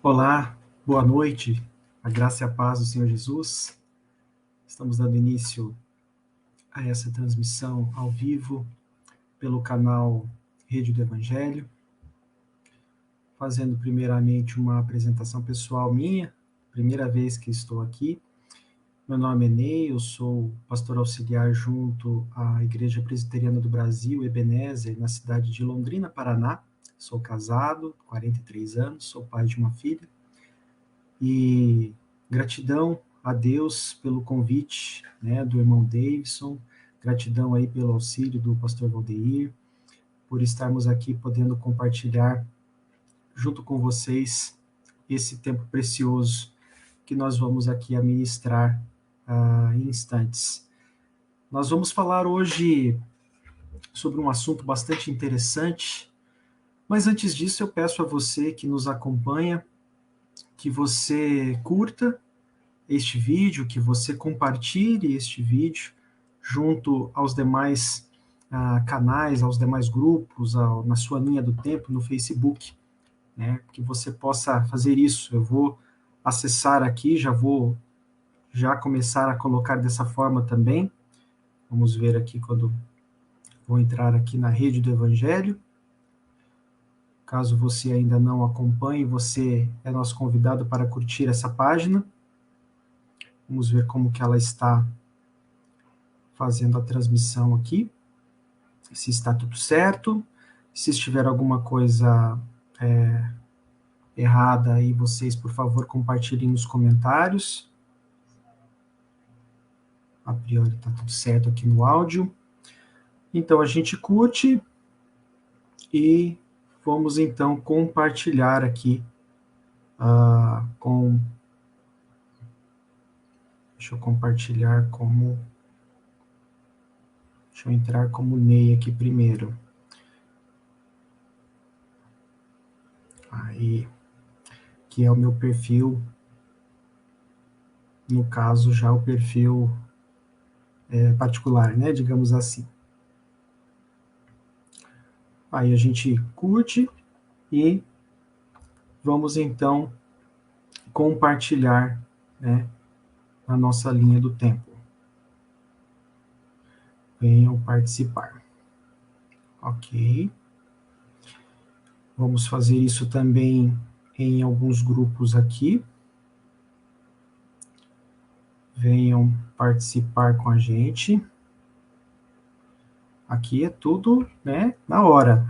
Olá, boa noite, a graça e a paz do Senhor Jesus. Estamos dando início a essa transmissão ao vivo pelo canal Rede do Evangelho, fazendo primeiramente uma apresentação pessoal minha, primeira vez que estou aqui. Meu nome é Ney, eu sou pastor auxiliar junto à Igreja Presbiteriana do Brasil, Ebenezer, na cidade de Londrina, Paraná. Sou casado, 43 anos, sou pai de uma filha. E gratidão a Deus pelo convite, né, do irmão Davidson, gratidão aí pelo auxílio do pastor Valdeir, por estarmos aqui podendo compartilhar junto com vocês esse tempo precioso que nós vamos aqui administrar em instantes. Nós vamos falar hoje sobre um assunto bastante interessante, mas antes disso eu peço a você que nos acompanha que você curta este vídeo, que você compartilhe este vídeo junto aos demais canais, aos demais grupos, na sua linha do tempo, no Facebook, né, que você possa fazer isso. Eu vou acessar aqui, já vou começar a colocar dessa forma também. Vamos ver aqui quando vou entrar aqui na Rede do Evangelho. Caso você ainda não acompanhe, você é nosso convidado para curtir essa página. Vamos ver como que ela está fazendo a transmissão aqui, se está tudo certo. Se estiver alguma coisa errada aí, vocês, por favor, compartilhem nos comentários. A priori está tudo certo aqui no áudio. Então, a gente curte e vamos, então, compartilhar aqui Deixa eu compartilhar como... Deixa eu entrar como Ney aqui primeiro. Aí, que é o meu perfil, no caso, já o perfil particular, né, digamos assim. Aí a gente curte e vamos, então, compartilhar, né, a nossa linha do tempo. Venham participar. Ok. Vamos fazer isso também em alguns grupos aqui. Venham participar com a gente. Aqui é tudo, né, na hora.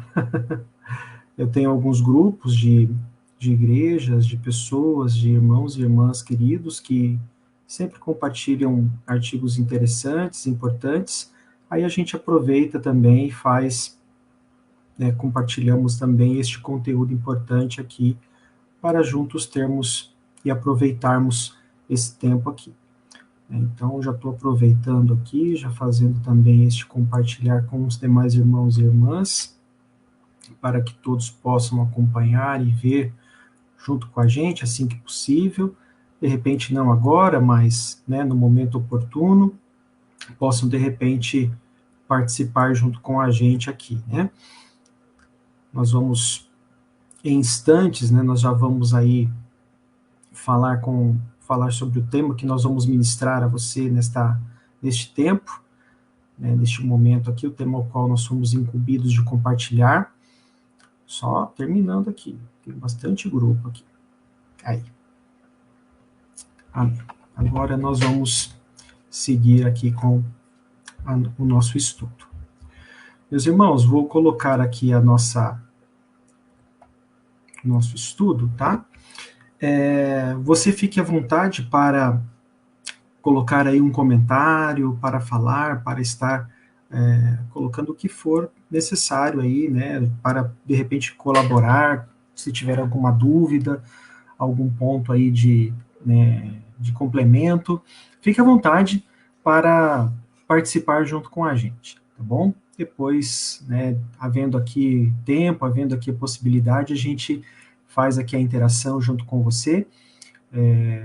Eu tenho alguns grupos de igrejas, de pessoas, de irmãos e irmãs queridos que sempre compartilham artigos interessantes, importantes. Aí a gente aproveita também e faz, né, compartilhamos também este conteúdo importante aqui para juntos termos e aproveitarmos esse tempo aqui. Então, já estou aproveitando aqui, já fazendo também este compartilhar com os demais irmãos e irmãs, para que todos possam acompanhar e ver junto com a gente, assim que possível. De repente, não agora, mas, né, no momento oportuno, possam, de repente, participar junto com a gente aqui, né? Nós vamos, em instantes, né, nós já vamos aí falar sobre o tema que nós vamos ministrar a você neste tempo, né, neste momento aqui, o tema ao qual nós somos incumbidos de compartilhar. Só terminando aqui, tem bastante grupo aqui. Aí. Amém. Agora nós vamos seguir aqui com o nosso estudo. Meus irmãos, vou colocar aqui nosso estudo, tá? Você fique à vontade para colocar aí um comentário, para falar, para estar colocando o que for necessário aí, né, para, de repente, colaborar, se tiver alguma dúvida, algum ponto aí de complemento, fique à vontade para participar junto com a gente, tá bom? Depois, né, havendo aqui tempo, havendo aqui a possibilidade, a gente faz aqui a interação junto com você,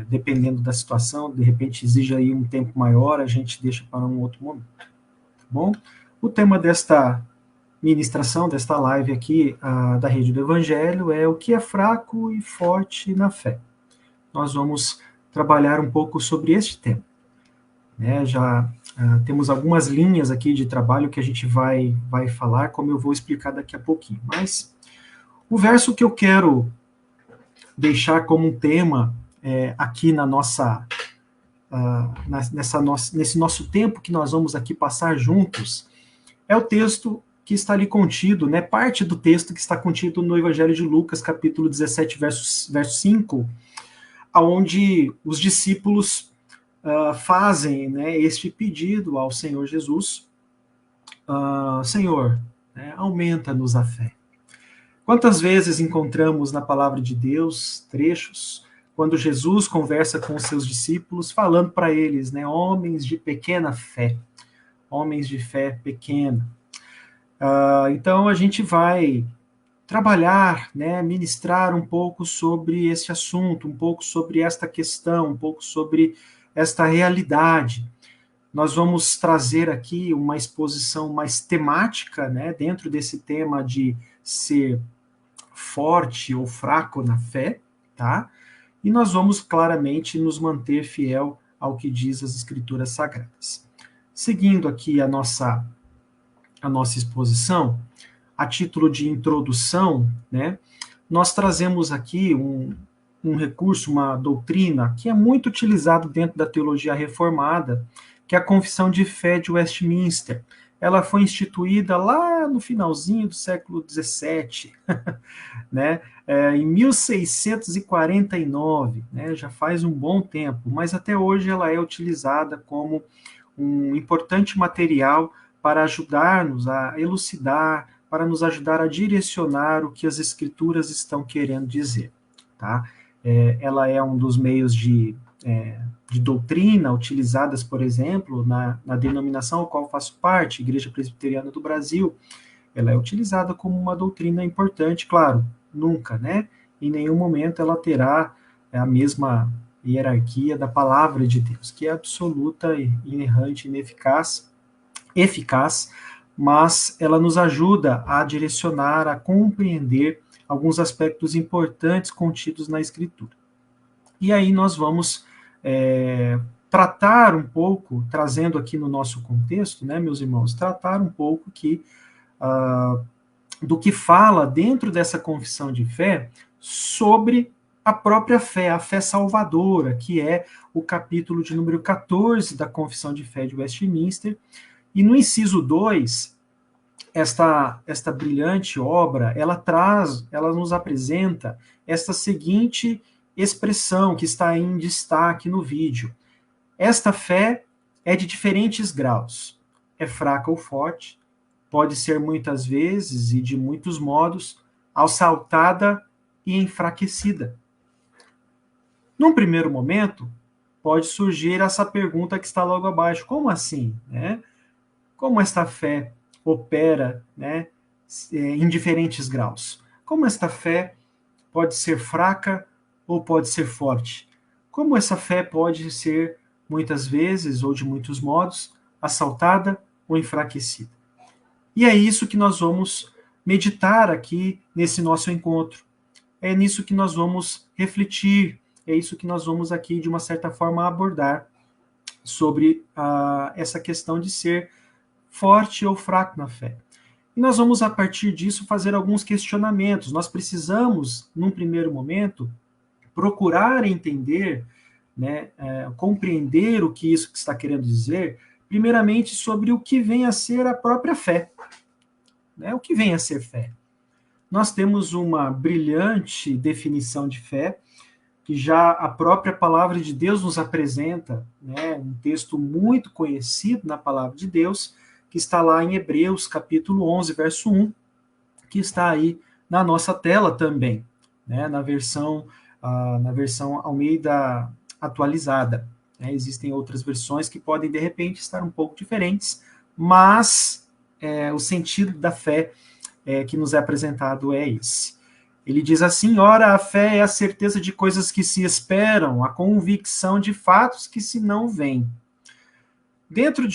dependendo da situação, de repente exige aí um tempo maior, a gente deixa para um outro momento, tá bom? O tema desta ministração desta live aqui da Rede do Evangelho é o que é fraco e forte na fé. Nós vamos trabalhar um pouco sobre este tema. Já temos algumas linhas aqui de trabalho que a gente vai falar, como eu vou explicar daqui a pouquinho. Mas o verso que eu quero deixar como um tema aqui na nossa, nesse nosso tempo que nós vamos aqui passar juntos, é o texto que está ali contido, parte do texto que está contido no Evangelho de Lucas, capítulo 17, verso 5, onde os discípulos fazem este pedido ao Senhor Jesus, Senhor, aumenta-nos a fé. Quantas vezes encontramos na palavra de Deus trechos quando Jesus conversa com os seus discípulos, falando para eles, homens de pequena fé, homens de fé pequena. Então a gente vai trabalhar, ministrar um pouco sobre esse assunto, um pouco sobre esta questão, um pouco sobre esta realidade. Nós vamos trazer aqui uma exposição mais temática, dentro desse tema de ser forte ou fraco na fé, tá? E nós vamos claramente nos manter fiel ao que diz as Escrituras Sagradas. Seguindo aqui a nossa exposição, a título de introdução, nós trazemos aqui um recurso, uma doutrina que é muito utilizado dentro da teologia reformada, que é a Confissão de Fé de Westminster. Ela foi instituída lá no finalzinho do século XVII, em 1649, já faz um bom tempo, mas até hoje ela é utilizada como um importante material para ajudar-nos a elucidar, para nos ajudar a direcionar o que as Escrituras estão querendo dizer. Tá? Ela é um dos meios de doutrina utilizadas, por exemplo, na denominação a qual faço parte, Igreja Presbiteriana do Brasil. Ela é utilizada como uma doutrina importante, claro, nunca, em nenhum momento ela terá a mesma hierarquia da palavra de Deus, que é absoluta, inerrante, eficaz, mas ela nos ajuda a direcionar, a compreender alguns aspectos importantes contidos na Escritura. E aí nós vamos tratar um pouco, trazendo aqui no nosso contexto, meus irmãos, tratar um pouco do que fala dentro dessa confissão de fé sobre a própria fé, a fé salvadora, que é o capítulo de número 14 da Confissão de Fé de Westminster. E no inciso 2, esta brilhante obra, ela nos apresenta esta seguinte expressão que está em destaque no vídeo. Esta fé é de diferentes graus. É fraca ou forte, pode ser muitas vezes e de muitos modos assaltada e enfraquecida. Num primeiro momento, pode surgir essa pergunta que está logo abaixo. Como assim? Como esta fé opera em diferentes graus? Como esta fé pode ser fraca ou pode ser forte? Como essa fé pode ser, muitas vezes, ou de muitos modos, assaltada ou enfraquecida? E é isso que nós vamos meditar aqui nesse nosso encontro. É nisso que nós vamos refletir, é isso que nós vamos aqui, de uma certa forma, abordar sobre essa questão de ser forte ou fraco na fé. E nós vamos, a partir disso, fazer alguns questionamentos. Nós precisamos, num primeiro momento, procurar entender, compreender o que isso está querendo dizer, primeiramente sobre o que vem a ser a própria fé. O que vem a ser fé? Nós temos uma brilhante definição de fé, que já a própria palavra de Deus nos apresenta, um texto muito conhecido na palavra de Deus, que está lá em Hebreus, capítulo 11, verso 1, que está aí na nossa tela também, na versão Almeida atualizada. Existem outras versões que podem, de repente, estar um pouco diferentes, mas o sentido da fé que nos é apresentado é esse. Ele diz assim: ora, a fé é a certeza de coisas que se esperam, a convicção de fatos que se não veem. Dentro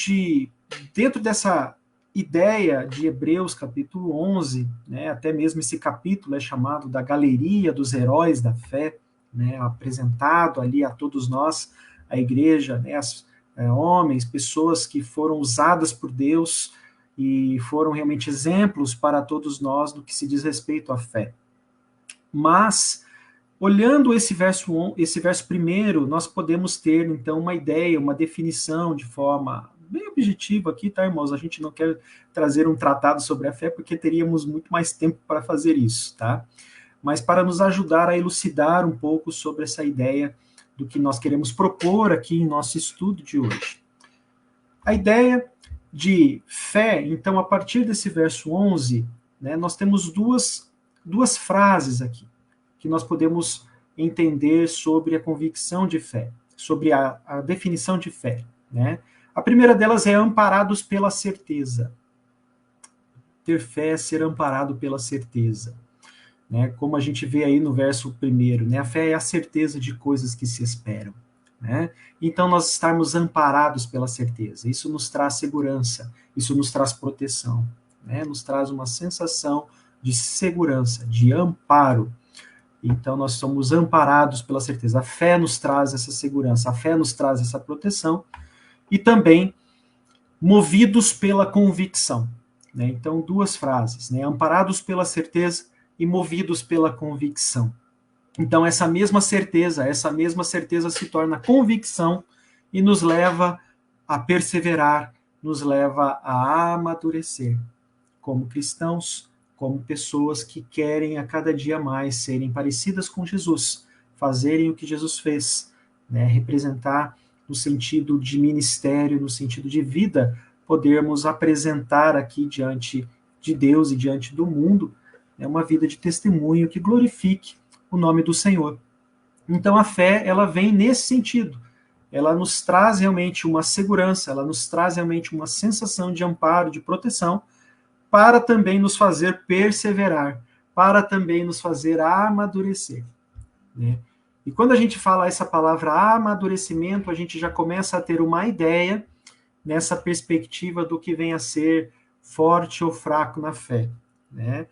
dessa ideia de Hebreus capítulo 11, né, até mesmo esse capítulo é chamado da galeria dos heróis da fé, né, apresentado ali a todos nós, a igreja, né, homens, pessoas que foram usadas por Deus e foram realmente exemplos para todos nós no que se diz respeito à fé. Mas, olhando esse verso primeiro, nós podemos ter, então, uma ideia, uma definição de forma bem objetiva aqui, tá, irmãos? A gente não quer trazer um tratado sobre a fé, porque teríamos muito mais tempo para fazer isso, tá? Mas para nos ajudar a elucidar um pouco sobre essa ideia do que nós queremos propor aqui em nosso estudo de hoje. A ideia de fé, então, a partir desse verso 11, né, nós temos duas frases aqui, que nós podemos entender sobre a convicção de fé, sobre a definição de fé, né? A primeira delas é amparados pela certeza. Ter fé é ser amparado pela certeza, né? Como a gente vê aí no verso primeiro, né? A fé é a certeza de coisas que se esperam, né? Então nós estarmos amparados pela certeza, isso nos traz segurança, isso nos traz proteção, né? Nos traz uma sensação de segurança, de amparo. Então, nós somos amparados pela certeza. A fé nos traz essa segurança, a fé nos traz essa proteção, e também movidos pela convicção, né? Então, duas frases, né? Amparados pela certeza e movidos pela convicção. Então, essa mesma certeza se torna convicção e nos leva a perseverar, nos leva a amadurecer como cristãos, como pessoas que querem a cada dia mais serem parecidas com Jesus, fazerem o que Jesus fez, né? Representar no sentido de ministério, no sentido de vida, podermos apresentar aqui diante de Deus e diante do mundo, né, uma vida de testemunho que glorifique o nome do Senhor. Então a fé, ela vem nesse sentido. Ela nos traz realmente uma segurança, ela nos traz realmente uma sensação de amparo, de proteção, para também nos fazer perseverar, para também nos fazer amadurecer, né? E quando a gente fala essa palavra amadurecimento, a gente já começa a ter uma ideia nessa perspectiva do que vem a ser forte ou fraco na fé, né?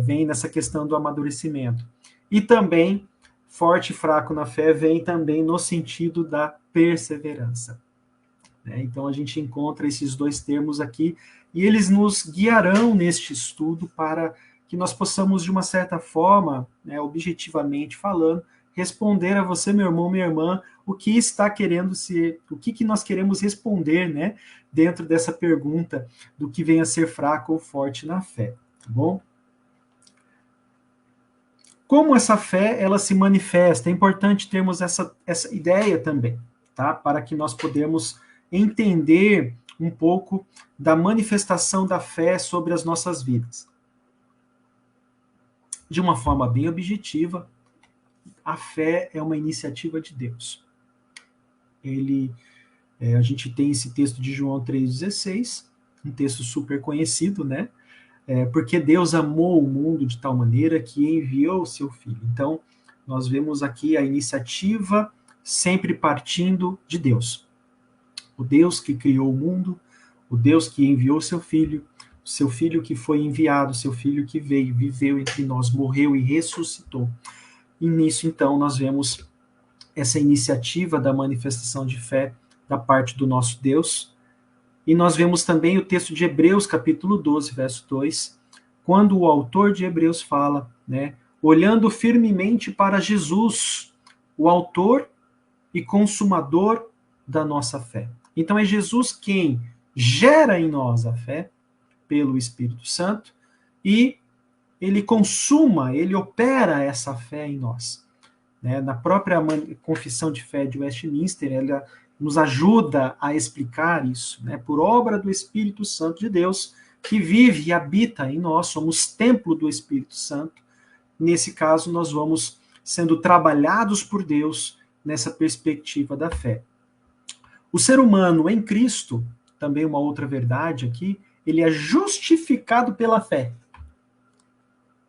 Vem nessa questão do amadurecimento. E também, forte e fraco na fé, vem também no sentido da perseverança, né? Então a gente encontra esses dois termos aqui, e eles nos guiarão neste estudo para que nós possamos, de uma certa forma, né, objetivamente falando, responder a você, meu irmão, minha irmã, o que está querendo ser, o que nós queremos responder, né, dentro dessa pergunta do que vem a ser fraco ou forte na fé, tá bom? Como essa fé, ela se manifesta, é importante termos essa ideia também, tá? Para que nós podemos entender um pouco da manifestação da fé sobre as nossas vidas. De uma forma bem objetiva, a fé é uma iniciativa de Deus. A gente tem esse texto de João 3,16, um texto super conhecido, né? Porque Deus amou o mundo de tal maneira que enviou o seu Filho. Então, nós vemos aqui a iniciativa sempre partindo de Deus. O Deus que criou o mundo, o Deus que enviou o seu Filho que foi enviado, seu Filho que veio, viveu entre nós, morreu e ressuscitou. E nisso, então, nós vemos essa iniciativa da manifestação de fé da parte do nosso Deus. E nós vemos também o texto de Hebreus, capítulo 12, verso 2, quando o autor de Hebreus fala, né, olhando firmemente para Jesus, o autor e consumador da nossa fé. Então é Jesus quem gera em nós a fé pelo Espírito Santo e ele consuma, ele opera essa fé em nós, né? Na própria confissão de fé de Westminster, ela nos ajuda a explicar isso, né? Por obra do Espírito Santo de Deus, que vive e habita em nós, somos templo do Espírito Santo. Nesse caso, nós vamos sendo trabalhados por Deus nessa perspectiva da fé. O ser humano em Cristo, também uma outra verdade aqui, ele é justificado pela fé,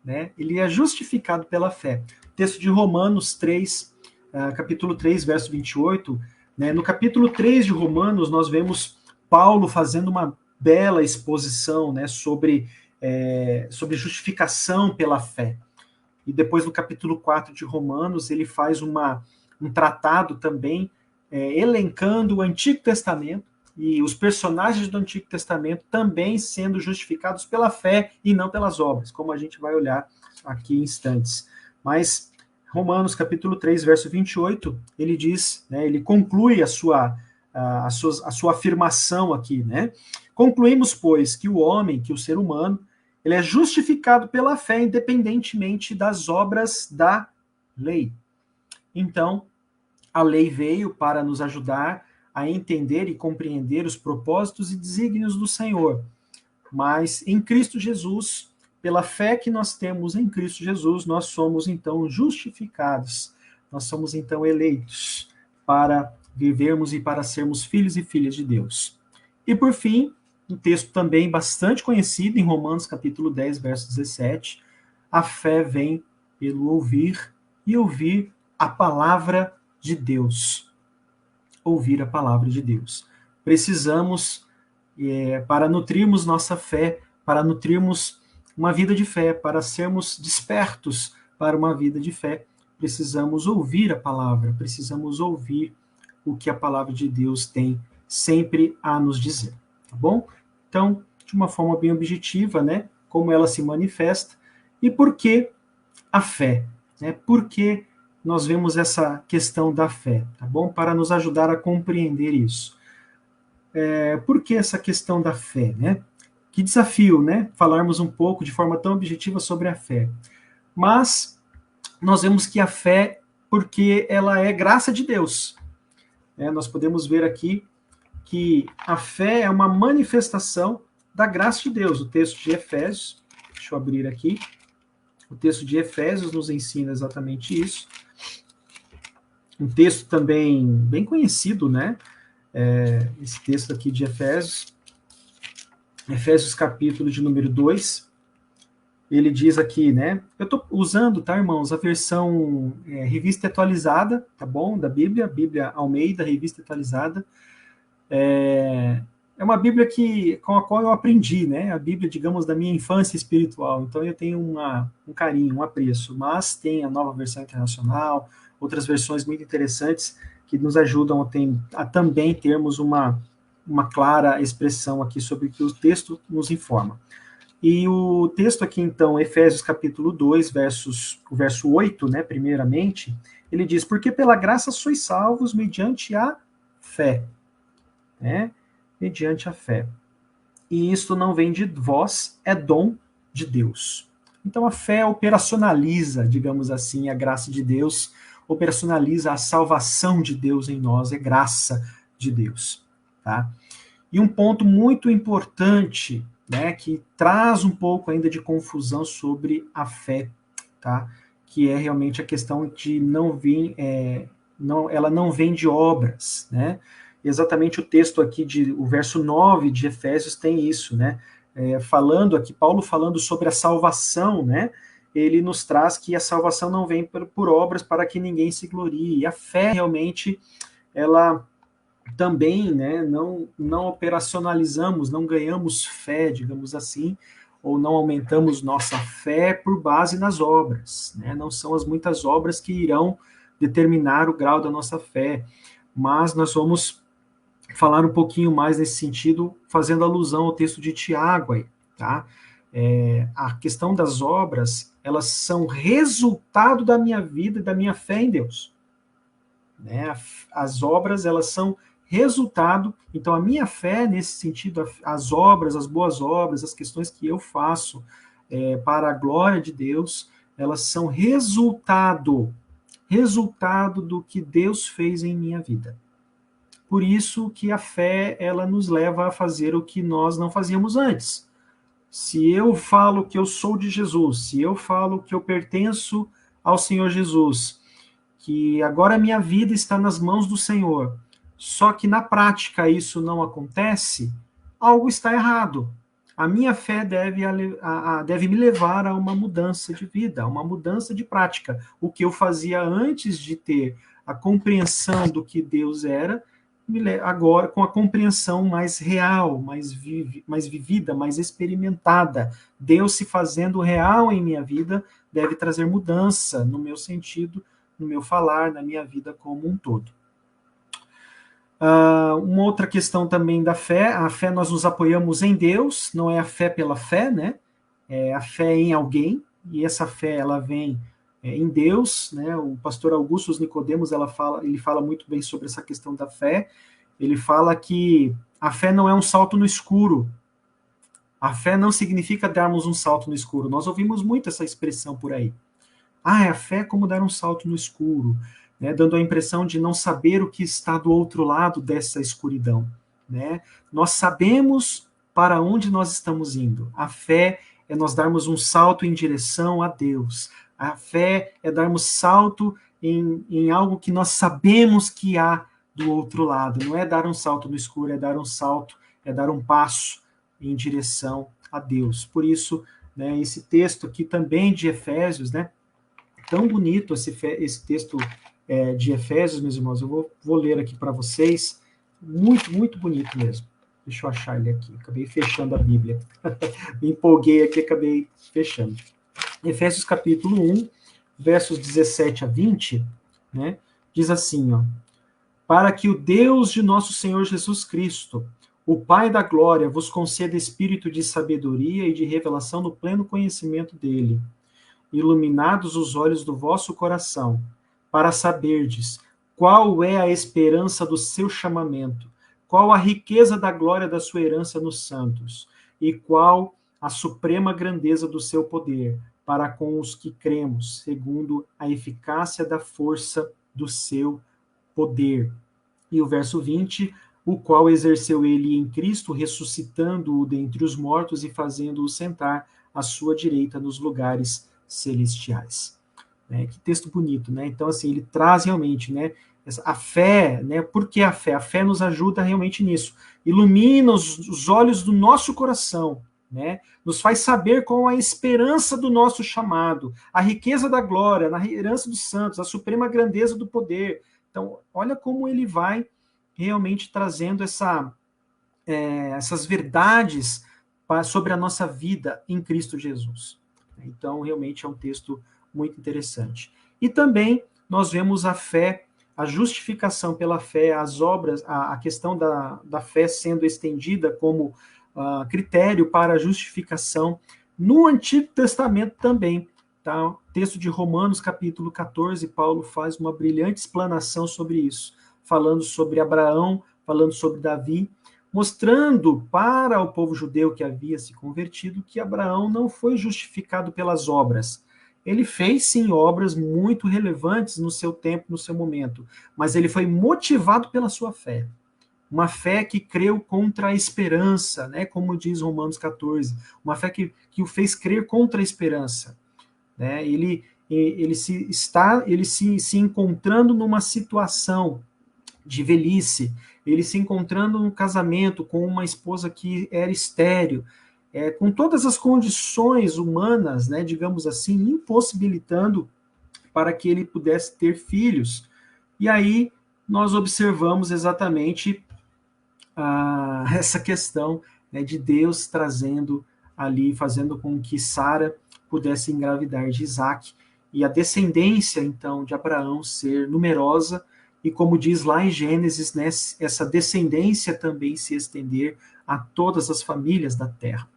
né? Ele é justificado pela fé. O texto de Romanos 3, capítulo 3, verso 28, né? No capítulo 3 de Romanos, nós vemos Paulo fazendo uma bela exposição, né, sobre justificação pela fé. E depois, no capítulo 4 de Romanos, ele faz um tratado também elencando o Antigo Testamento e os personagens do Antigo Testamento também sendo justificados pela fé e não pelas obras, como a gente vai olhar aqui em instantes. Mas Romanos capítulo 3, verso 28, ele diz, né, ele conclui a sua afirmação aqui, né? Concluímos, pois, que o homem, que o ser humano, ele é justificado pela fé, independentemente das obras da lei. Então, a lei veio para nos ajudar a entender e compreender os propósitos e desígnios do Senhor. Mas em Cristo Jesus, pela fé que nós temos em Cristo Jesus, nós somos então justificados. Nós somos então eleitos para vivermos e para sermos filhos e filhas de Deus. E por fim, um texto também bastante conhecido em Romanos capítulo 10, verso 17, a fé vem pelo ouvir e ouvir a palavra de Deus. Ouvir a palavra de Deus. Precisamos, para nutrirmos nossa fé, para nutrirmos uma vida de fé, para sermos despertos para uma vida de fé, precisamos ouvir a palavra, precisamos ouvir o que a palavra de Deus tem sempre a nos dizer, tá bom? Então, de uma forma bem objetiva, né, como ela se manifesta e por que a fé, né? Por que nós vemos essa questão da fé, tá bom? Para nos ajudar a compreender isso. Por que essa questão da fé, né? Que desafio, né? Falarmos um pouco de forma tão objetiva sobre a fé. Mas nós vemos que a fé, porque ela é graça de Deus. Nós podemos ver aqui que a fé é uma manifestação da graça de Deus. O texto de Efésios, deixa eu abrir aqui, o texto de Efésios nos ensina exatamente isso. Um texto também bem conhecido, né? Esse texto aqui de Efésios, Efésios capítulo de número 2, ele diz aqui, né? Eu estou usando, tá, irmãos, a versão revista atualizada, tá bom? Da Bíblia, Bíblia Almeida, revista atualizada. É uma Bíblia com a qual eu aprendi, né? A Bíblia, digamos, da minha infância espiritual. Então eu tenho um carinho, um apreço. Mas tem a nova versão internacional, outras versões muito interessantes que nos ajudam a também termos uma clara expressão aqui sobre o que o texto nos informa. E o texto aqui, então, Efésios capítulo 2, o verso 8, né, primeiramente, ele diz, porque pela graça sois salvos mediante a fé, né, mediante a fé. E isto não vem de vós, é dom de Deus. Então a fé operacionaliza, digamos assim, a graça de Deus, operacionaliza a salvação de Deus em nós, é graça de Deus, tá? E um ponto muito importante, né, que traz um pouco ainda de confusão sobre a fé, tá? Que é realmente a questão de ela não vem de obras, né? Exatamente o texto aqui, o verso 9 de Efésios tem isso, né? Paulo falando sobre a salvação, né? Ele nos traz que a salvação não vem por obras para que ninguém se glorie. E a fé realmente, ela também, né, não operacionalizamos, não ganhamos fé, digamos assim, ou não aumentamos nossa fé por base nas obras, né? Não são as muitas obras que irão determinar o grau da nossa fé, mas nós vamos falar um pouquinho mais nesse sentido, fazendo alusão ao texto de Tiago aí, tá? A questão das obras, elas são resultado da minha vida e da minha fé em Deus, né? As obras, elas são resultado, então a minha fé nesse sentido, as obras, as boas obras, as questões que eu faço para a glória de Deus, elas são resultado do que Deus fez em minha vida. Por isso que a fé, ela nos leva a fazer o que nós não fazíamos antes. Se eu falo que eu sou de Jesus, se eu falo que eu pertenço ao Senhor Jesus, que agora a minha vida está nas mãos do Senhor, só que na prática isso não acontece, algo está errado. A minha fé deve me levar a uma mudança de vida, a uma mudança de prática. O que eu fazia antes de ter a compreensão do que Deus era, agora com a compreensão mais real, mais vivida, mais experimentada. Deus se fazendo real em minha vida deve trazer mudança no meu sentido, no meu falar, na minha vida como um todo. Uma outra questão também da fé, a fé nós nos apoiamos em Deus, não é a fé pela fé, né? É a fé em alguém, e essa fé ela vem em Deus, né? O pastor Augusto Nicodemos ele fala muito bem sobre essa questão da fé. Ele fala que a fé não é um salto no escuro. A fé não significa darmos um salto no escuro. Nós ouvimos muito essa expressão por aí. A fé é como dar um salto no escuro, né? Dando a impressão de não saber o que está do outro lado dessa escuridão, né? Nós sabemos para onde nós estamos indo. A fé é nós darmos um salto em direção a Deus. A fé é darmos salto em algo que nós sabemos que há do outro lado. Não é dar um salto no escuro, é dar um salto, é dar um passo em direção a Deus. Por isso, né, esse texto aqui também de Efésios, né, tão bonito esse texto de Efésios, meus irmãos, eu vou ler aqui para vocês, muito, muito bonito mesmo. Deixa eu achar ele aqui, acabei fechando a Bíblia. Me empolguei aqui, acabei fechando. Efésios capítulo 1, versos 17 a 20, né, diz assim, ó, para que o Deus de nosso Senhor Jesus Cristo, o Pai da glória, vos conceda espírito de sabedoria e de revelação no pleno conhecimento dele, iluminados os olhos do vosso coração, para saberdes qual é a esperança do seu chamamento, qual a riqueza da glória da sua herança nos santos, e qual a suprema grandeza do seu poder, para com os que cremos, segundo a eficácia da força do seu poder. E o verso 20, o qual exerceu ele em Cristo, ressuscitando-o dentre os mortos e fazendo-o sentar à sua direita nos lugares celestiais. Que texto bonito, né? Então, assim, ele traz realmente, né, a fé, né? Por que a fé? A fé nos ajuda realmente nisso. Ilumina os olhos do nosso coração, né? Nos faz saber qual a esperança do nosso chamado, a riqueza da glória, na herança dos santos, a suprema grandeza do poder. Então, olha como ele vai realmente trazendo essas verdades sobre a nossa vida em Cristo Jesus. Então, realmente é um texto muito interessante. E também nós vemos a fé, a justificação pela fé, as obras, a questão da fé sendo estendida como critério para a justificação no Antigo Testamento também. Tá? O texto de Romanos, capítulo 14, Paulo faz uma brilhante explanação sobre isso, falando sobre Abraão, falando sobre Davi, mostrando para o povo judeu que havia se convertido que Abraão não foi justificado pelas obras. Ele fez, sim, obras muito relevantes no seu tempo, no seu momento, mas ele foi motivado pela sua fé. Uma fé que creu contra a esperança, né? Como diz Romanos 14, uma fé que o fez crer contra a esperança. Né? Ele se encontrando numa situação de velhice, ele se encontrando num casamento com uma esposa que era estéril, com todas as condições humanas, né, digamos assim, impossibilitando para que ele pudesse ter filhos. E aí nós observamos exatamente essa questão, né, de Deus trazendo ali, fazendo com que Sara pudesse engravidar de Isaac, e a descendência, então, de Abraão ser numerosa, e como diz lá em Gênesis, né, essa descendência também se estender a todas as famílias da terra.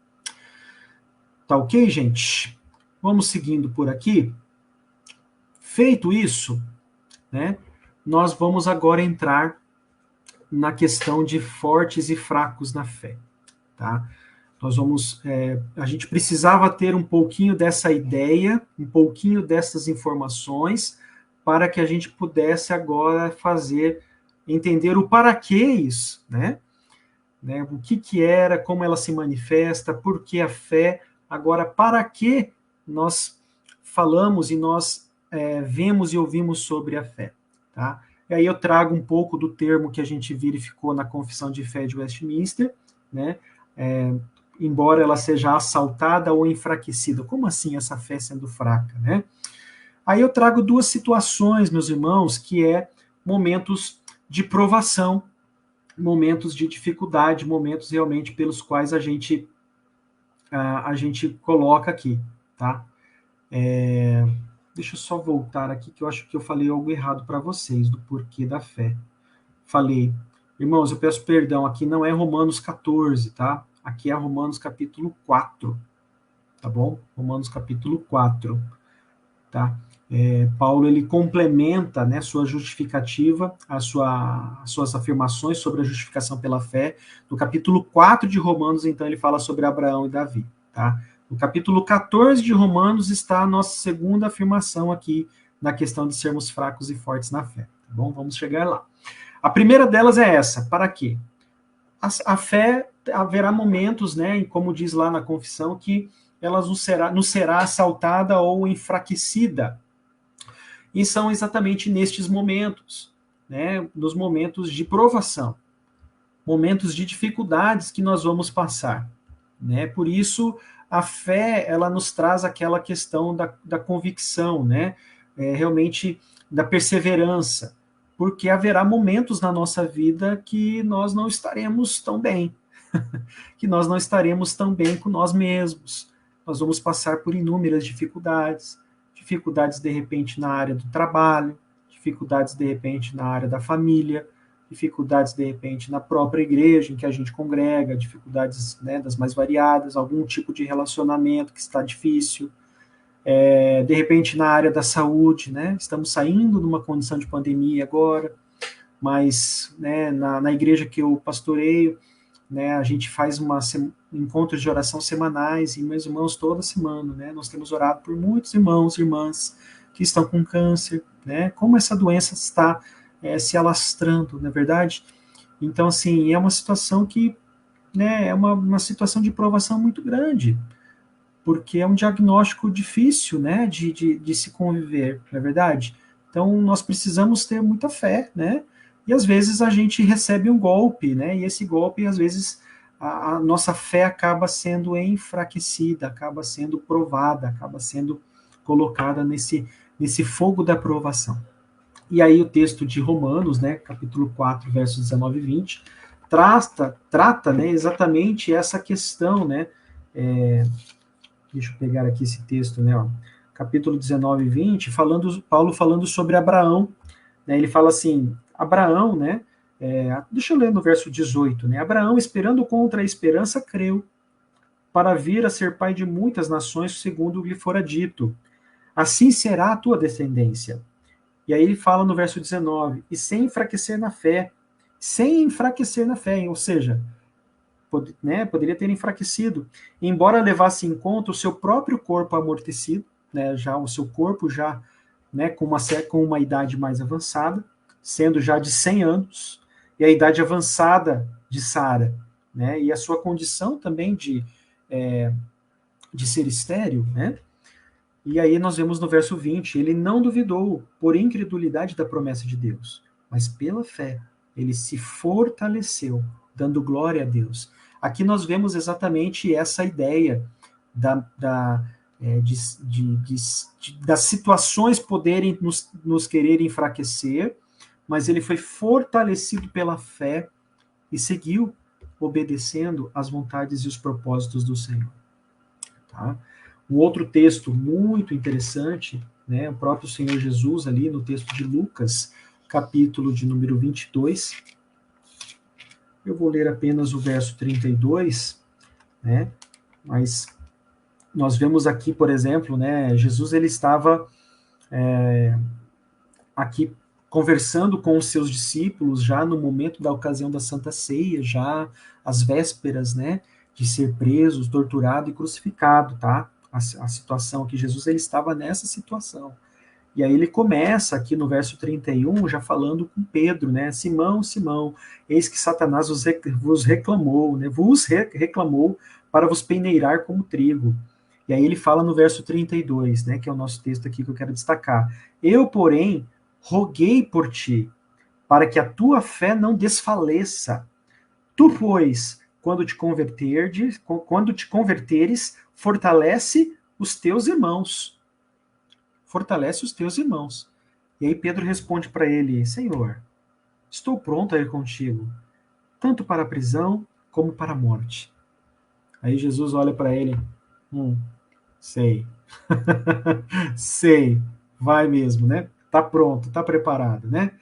Tá ok, gente? Vamos seguindo por aqui. Feito isso, né, nós vamos agora entrar na questão de fortes e fracos na fé, tá? Nós vamos, a gente precisava ter um pouquinho dessa ideia, um pouquinho dessas informações, para que a gente pudesse agora entender o para que isso, né? O que era, como ela se manifesta, por que a fé, agora para que nós falamos e nós vemos e ouvimos sobre a fé, tá? E aí eu trago um pouco do termo que a gente verificou na Confissão de Fé de Westminster, né? Embora ela seja assaltada ou enfraquecida. Como assim essa fé sendo fraca, né? Aí eu trago duas situações, meus irmãos, que momentos de provação, momentos de dificuldade, momentos realmente pelos quais a gente coloca aqui, tá? Deixa eu só voltar aqui, que eu acho que eu falei algo errado para vocês, do porquê da fé. Falei, irmãos, eu peço perdão, aqui não é Romanos 14, tá? Aqui é Romanos capítulo 4, tá bom? Romanos capítulo 4, tá? Paulo, ele complementa, né, sua justificativa, as suas afirmações sobre a justificação pela fé. No capítulo 4 de Romanos, então, ele fala sobre Abraão e Davi, tá? No capítulo 14 de Romanos está a nossa segunda afirmação aqui na questão de sermos fracos e fortes na fé, tá bom? Vamos chegar lá. A primeira delas é essa, para quê? A fé, haverá momentos, né, como diz lá na confissão, que ela nos será assaltada ou enfraquecida. E são exatamente nestes momentos, né, nos momentos de provação, momentos de dificuldades que nós vamos passar, né? Por isso, a fé, ela nos traz aquela questão da convicção, né? Realmente da perseverança, porque haverá momentos na nossa vida que nós não estaremos tão bem, que nós não estaremos tão bem com nós mesmos. Nós vamos passar por inúmeras dificuldades, dificuldades de repente na área do trabalho, dificuldades de repente na área da família, dificuldades de repente na própria igreja em que a gente congrega, dificuldades, né, das mais variadas, algum tipo de relacionamento que está difícil, de repente na área da saúde, né? Estamos saindo de uma condição de pandemia agora, mas, né, na igreja que eu pastoreio, né, a gente faz encontros de oração semanais, e meus irmãos, toda semana, né, nós temos orado por muitos irmãos e irmãs que estão com câncer, né, como essa doença está se alastrando, não é verdade? Então, assim, é uma situação que, né, é uma situação de provação muito grande, porque é um diagnóstico difícil, né, de se conviver, não é verdade? Então, nós precisamos ter muita fé, né, e às vezes a gente recebe um golpe, né, e esse golpe, às vezes, a nossa fé acaba sendo enfraquecida, acaba sendo provada, acaba sendo colocada nesse fogo da provação. E aí o texto de Romanos, né, capítulo 4, versos 19 e 20, trata, né, exatamente essa questão, né, deixa eu pegar aqui esse texto, né, ó, capítulo 19 e 20, Paulo falando sobre Abraão, né, ele fala assim, Abraão, né, deixa eu ler no verso 18, né, Abraão, esperando contra a esperança, creu, para vir a ser pai de muitas nações, segundo lhe fora dito, assim será a tua descendência. E aí ele fala no verso 19, e sem enfraquecer na fé, ou seja, poderia ter enfraquecido, embora levasse em conta o seu próprio corpo amortecido, né, já o seu corpo já, né, com uma idade mais avançada, sendo já de 100 anos, e a idade avançada de Sara, né, e a sua condição também de ser estéril, né? E aí nós vemos no verso 20, ele não duvidou por incredulidade da promessa de Deus, mas pela fé ele se fortaleceu, dando glória a Deus. Aqui nós vemos exatamente essa ideia das situações poderem nos querer enfraquecer, mas ele foi fortalecido pela fé e seguiu obedecendo às vontades e os propósitos do Senhor. Tá? Um outro texto muito interessante, né, o próprio Senhor Jesus ali no texto de Lucas, capítulo de número 22, eu vou ler apenas o verso 32, né, mas nós vemos aqui, por exemplo, né, Jesus ele estava aqui conversando com os seus discípulos já no momento da ocasião da Santa Ceia, já às vésperas, né, de ser preso, torturado e crucificado, tá? A situação que Jesus ele estava nessa situação. E aí ele começa aqui no verso 31 já falando com Pedro, né? Simão, Simão, eis que Satanás vos reclamou, né? Vos reclamou para vos peneirar como trigo. E aí ele fala no verso 32, né, que é o nosso texto aqui que eu quero destacar. Eu, porém, roguei por ti, para que a tua fé não desfaleça. Tu, pois, quando te converteres, fortalece os teus irmãos. Fortalece os teus irmãos. E aí Pedro responde para ele, Senhor, estou pronto a ir contigo, tanto para a prisão como para a morte. Aí Jesus olha para ele, sei, sei, vai mesmo, né? Tá pronto, tá preparado, né?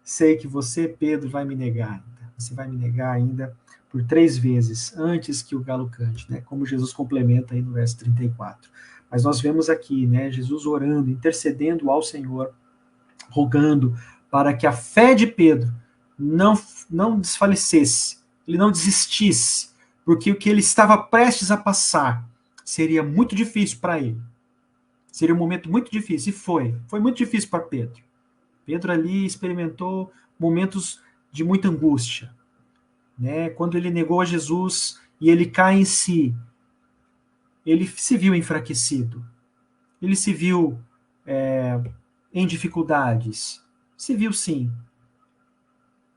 Sei que você, Pedro, vai me negar ainda. Você vai me negar ainda por 3 vezes, antes que o galo cante, né? Como Jesus complementa aí no verso 34. Mas nós vemos aqui, né, Jesus orando, intercedendo ao Senhor, rogando para que a fé de Pedro não desfalecesse, ele não desistisse, porque o que ele estava prestes a passar seria muito difícil para ele. Seria um momento muito difícil, e foi muito difícil para Pedro. Pedro ali experimentou momentos de muita angústia, né? Quando ele negou a Jesus e ele cai em si, ele se viu enfraquecido, ele se viu em dificuldades, se viu sim,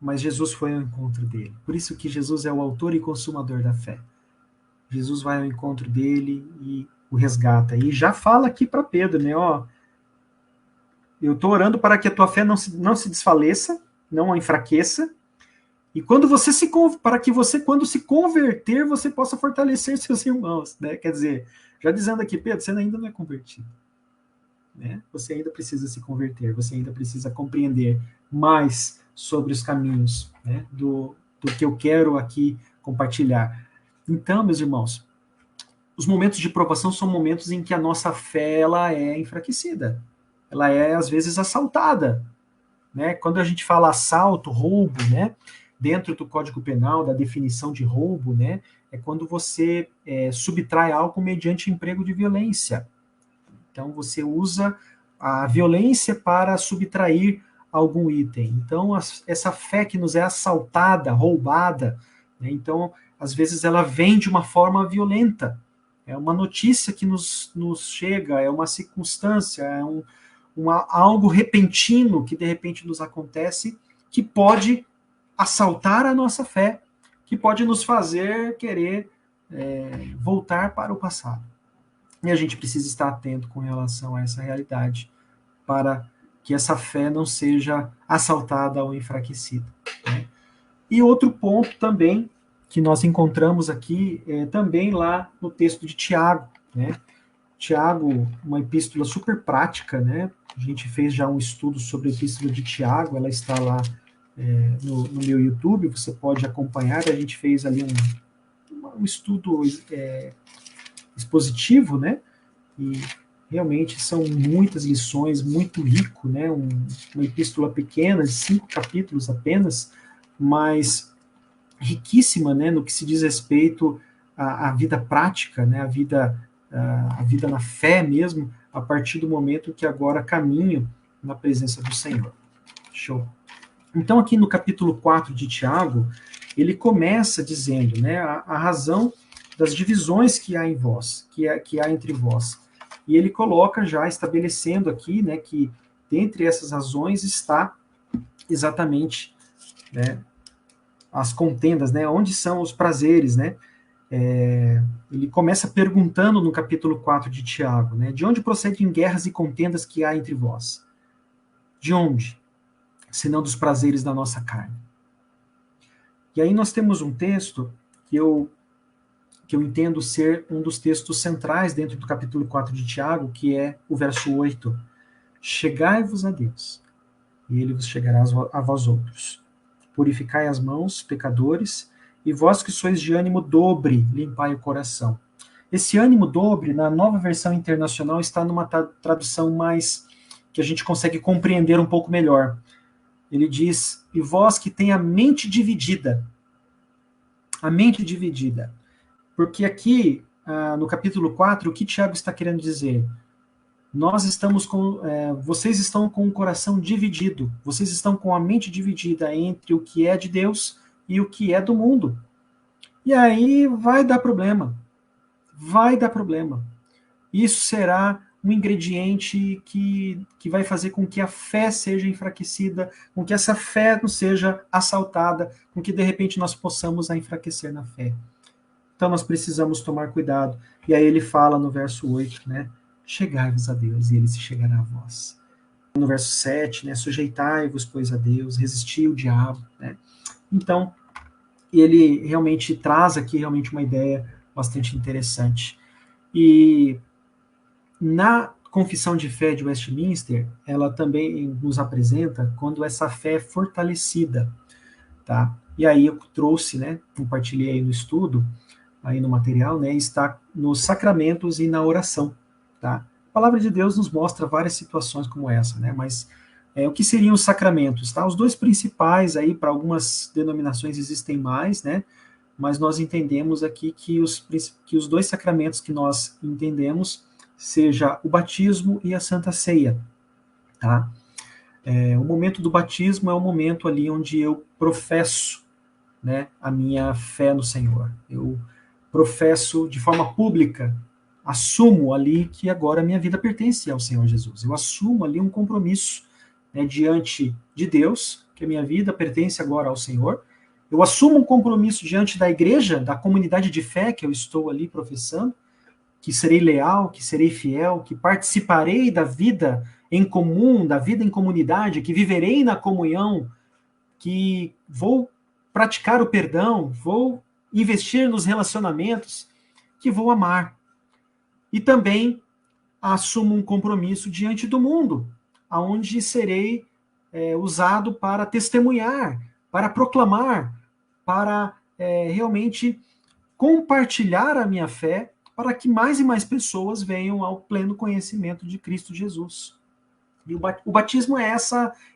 mas Jesus foi ao encontro dele. Por isso que Jesus é o autor e consumador da fé. Jesus vai ao encontro dele e o resgata. E já fala aqui para Pedro, né? Ó, eu estou orando para que a tua fé não se desfaleça, não a enfraqueça. E quando você para que você, quando se converter, você possa fortalecer seus irmãos, né? Quer dizer, já dizendo aqui, Pedro, você ainda não é convertido, né? Você ainda precisa se converter, você ainda precisa compreender mais sobre os caminhos, né, do que eu quero aqui compartilhar. Então, meus irmãos, os momentos de provação são momentos em que a nossa fé ela é enfraquecida, ela é às vezes assaltada, né? Quando a gente fala assalto, roubo, né, dentro do Código Penal, da definição de roubo, né, é quando você subtrai algo mediante emprego de violência. Então, você usa a violência para subtrair algum item. Então, essa fé que nos é assaltada, roubada, né? Então, às vezes ela vem de uma forma violenta. É uma notícia que nos chega, é uma circunstância, é algo repentino que de repente nos acontece, que pode assaltar a nossa fé, que pode nos fazer querer voltar para o passado. E a gente precisa estar atento com relação a essa realidade, para que essa fé não seja assaltada ou enfraquecida, né? E outro ponto também que nós encontramos aqui é também lá no texto de Tiago, né? Tiago, uma epístola super prática, né? A gente fez já um estudo sobre a epístola de Tiago, ela está lá no meu YouTube, você pode acompanhar. A gente fez ali um estudo expositivo, né? E realmente são muitas lições, muito rico, né? Uma epístola pequena, de 5 capítulos apenas, mas riquíssima, né? No que se diz respeito à vida prática, né? A vida na fé mesmo, a partir do momento que agora caminho na presença do Senhor. Show. Então, aqui no capítulo 4 de Tiago, ele começa dizendo, né, a razão das divisões que há em vós, que há entre vós. E ele coloca já, estabelecendo aqui, né, que dentre essas razões está exatamente, né, as contendas, né, onde são os prazeres, né. Ele começa perguntando no capítulo 4 de Tiago, né, de onde procedem guerras e contendas que há entre vós? De onde? Senão dos prazeres da nossa carne. E aí nós temos um texto que eu entendo ser um dos textos centrais dentro do capítulo 4 de Tiago, que é o verso 8. Chegai-vos a Deus, e ele vos chegará a vós outros. Purificai as mãos, pecadores, e vós que sois de ânimo dobre, limpai o coração. Esse ânimo dobre, na Nova Versão Internacional, está numa tradução mais que a gente consegue compreender um pouco melhor. Ele diz, e vós que tem a mente dividida. A mente dividida. Porque aqui, no capítulo 4, o que Tiago está querendo dizer? Vocês estão com o coração dividido, vocês estão com a mente dividida entre o que é de Deus e o que é do mundo. E aí vai dar problema. Vai dar problema. Isso será um ingrediente que vai fazer com que a fé seja enfraquecida, com que essa fé não seja assaltada, com que de repente nós possamos a enfraquecer na fé. Então nós precisamos tomar cuidado. E aí ele fala no verso 8, né? Chegai-vos a Deus e ele se chegará a vós. No verso 7, né? Sujeitai-vos, pois, a Deus, resisti o diabo, né? Então, ele realmente traz aqui realmente uma ideia bastante interessante. E na Confissão de Fé de Westminster, ela também nos apresenta quando essa fé é fortalecida, tá? E aí eu trouxe, né, compartilhei aí no estudo, aí no material, né, está nos sacramentos e na oração, tá? A palavra de Deus nos mostra várias situações como essa, né, mas o que seriam os sacramentos, tá? Os dois principais aí, para algumas denominações existem mais, né, mas nós entendemos aqui que os dois sacramentos que nós entendemos seja o batismo e a Santa Ceia, tá? O momento do batismo é o momento ali onde eu professo, né, a minha fé no Senhor. Eu professo de forma pública, assumo ali que agora a minha vida pertence ao Senhor Jesus. Eu assumo ali um compromisso, né, diante de Deus, que a minha vida pertence agora ao Senhor. Eu assumo um compromisso diante da igreja, da comunidade de fé que eu estou ali professando, que serei leal, que serei fiel, que participarei da vida em comum, da vida em comunidade, que viverei na comunhão, que vou praticar o perdão, vou investir nos relacionamentos, que vou amar. E também assumo um compromisso diante do mundo, aonde serei usado para testemunhar, para proclamar, para realmente compartilhar a minha fé, para que mais e mais pessoas venham ao pleno conhecimento de Cristo Jesus. E o batismo é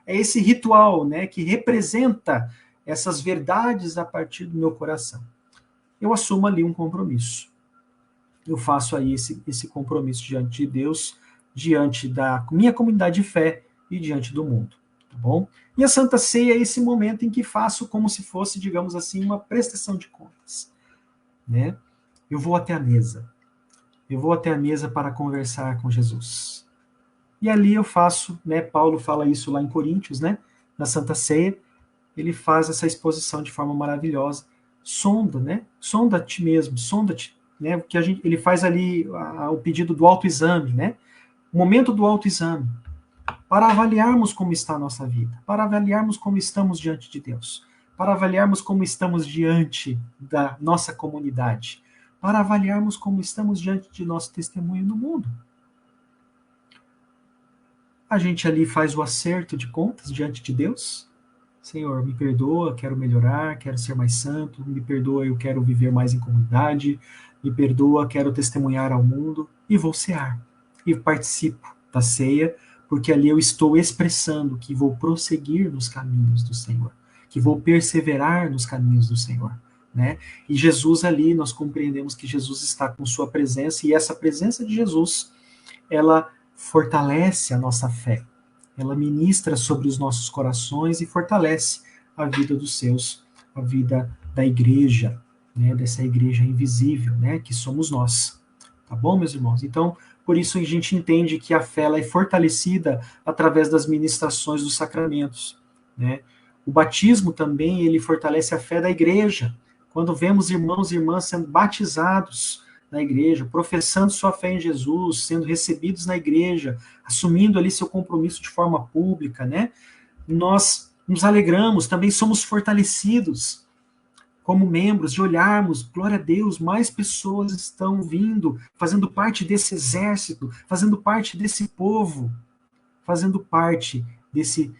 esse ritual, né, que representa essas verdades a partir do meu coração. Eu assumo ali um compromisso. Eu faço aí esse compromisso diante de Deus, diante da minha comunidade de fé e diante do mundo, tá bom? E a Santa Ceia é esse momento em que faço como se fosse, digamos assim, uma prestação de contas, né? Eu vou até a mesa. Eu vou até a mesa para conversar com Jesus. E ali eu faço, né? Paulo fala isso lá em Coríntios, né? Na Santa Ceia, ele faz essa exposição de forma maravilhosa. Sonda, né? Sonda a ti mesmo, sonda-te, né? Porque ele faz ali o pedido do autoexame, né? O momento do autoexame, para avaliarmos como está a nossa vida, para avaliarmos como estamos diante de Deus, para avaliarmos como estamos diante da nossa comunidade, para avaliarmos como estamos diante de nosso testemunho no mundo. A gente ali faz o acerto de contas diante de Deus. Senhor, me perdoa, quero melhorar, quero ser mais santo, me perdoa, eu quero viver mais em comunidade, me perdoa, quero testemunhar ao mundo, e vou cear. E participo da ceia, porque ali eu estou expressando que vou prosseguir nos caminhos do Senhor, que vou perseverar nos caminhos do Senhor, né? E Jesus ali, nós compreendemos que Jesus está com sua presença, e essa presença de Jesus, ela fortalece a nossa fé, ela ministra sobre os nossos corações e fortalece a vida dos seus, a vida da igreja, né, dessa igreja invisível, né, que somos nós. Tá bom, meus irmãos? Então, por isso a gente entende que a fé ela é fortalecida através das ministrações dos sacramentos, né? O batismo também, ele fortalece a fé da igreja. Quando vemos irmãos e irmãs sendo batizados na igreja, professando sua fé em Jesus, sendo recebidos na igreja, assumindo ali seu compromisso de forma pública, né? Nós nos alegramos, também somos fortalecidos como membros, de olharmos, glória a Deus, mais pessoas estão vindo, fazendo parte desse exército, fazendo parte desse povo, fazendo parte desse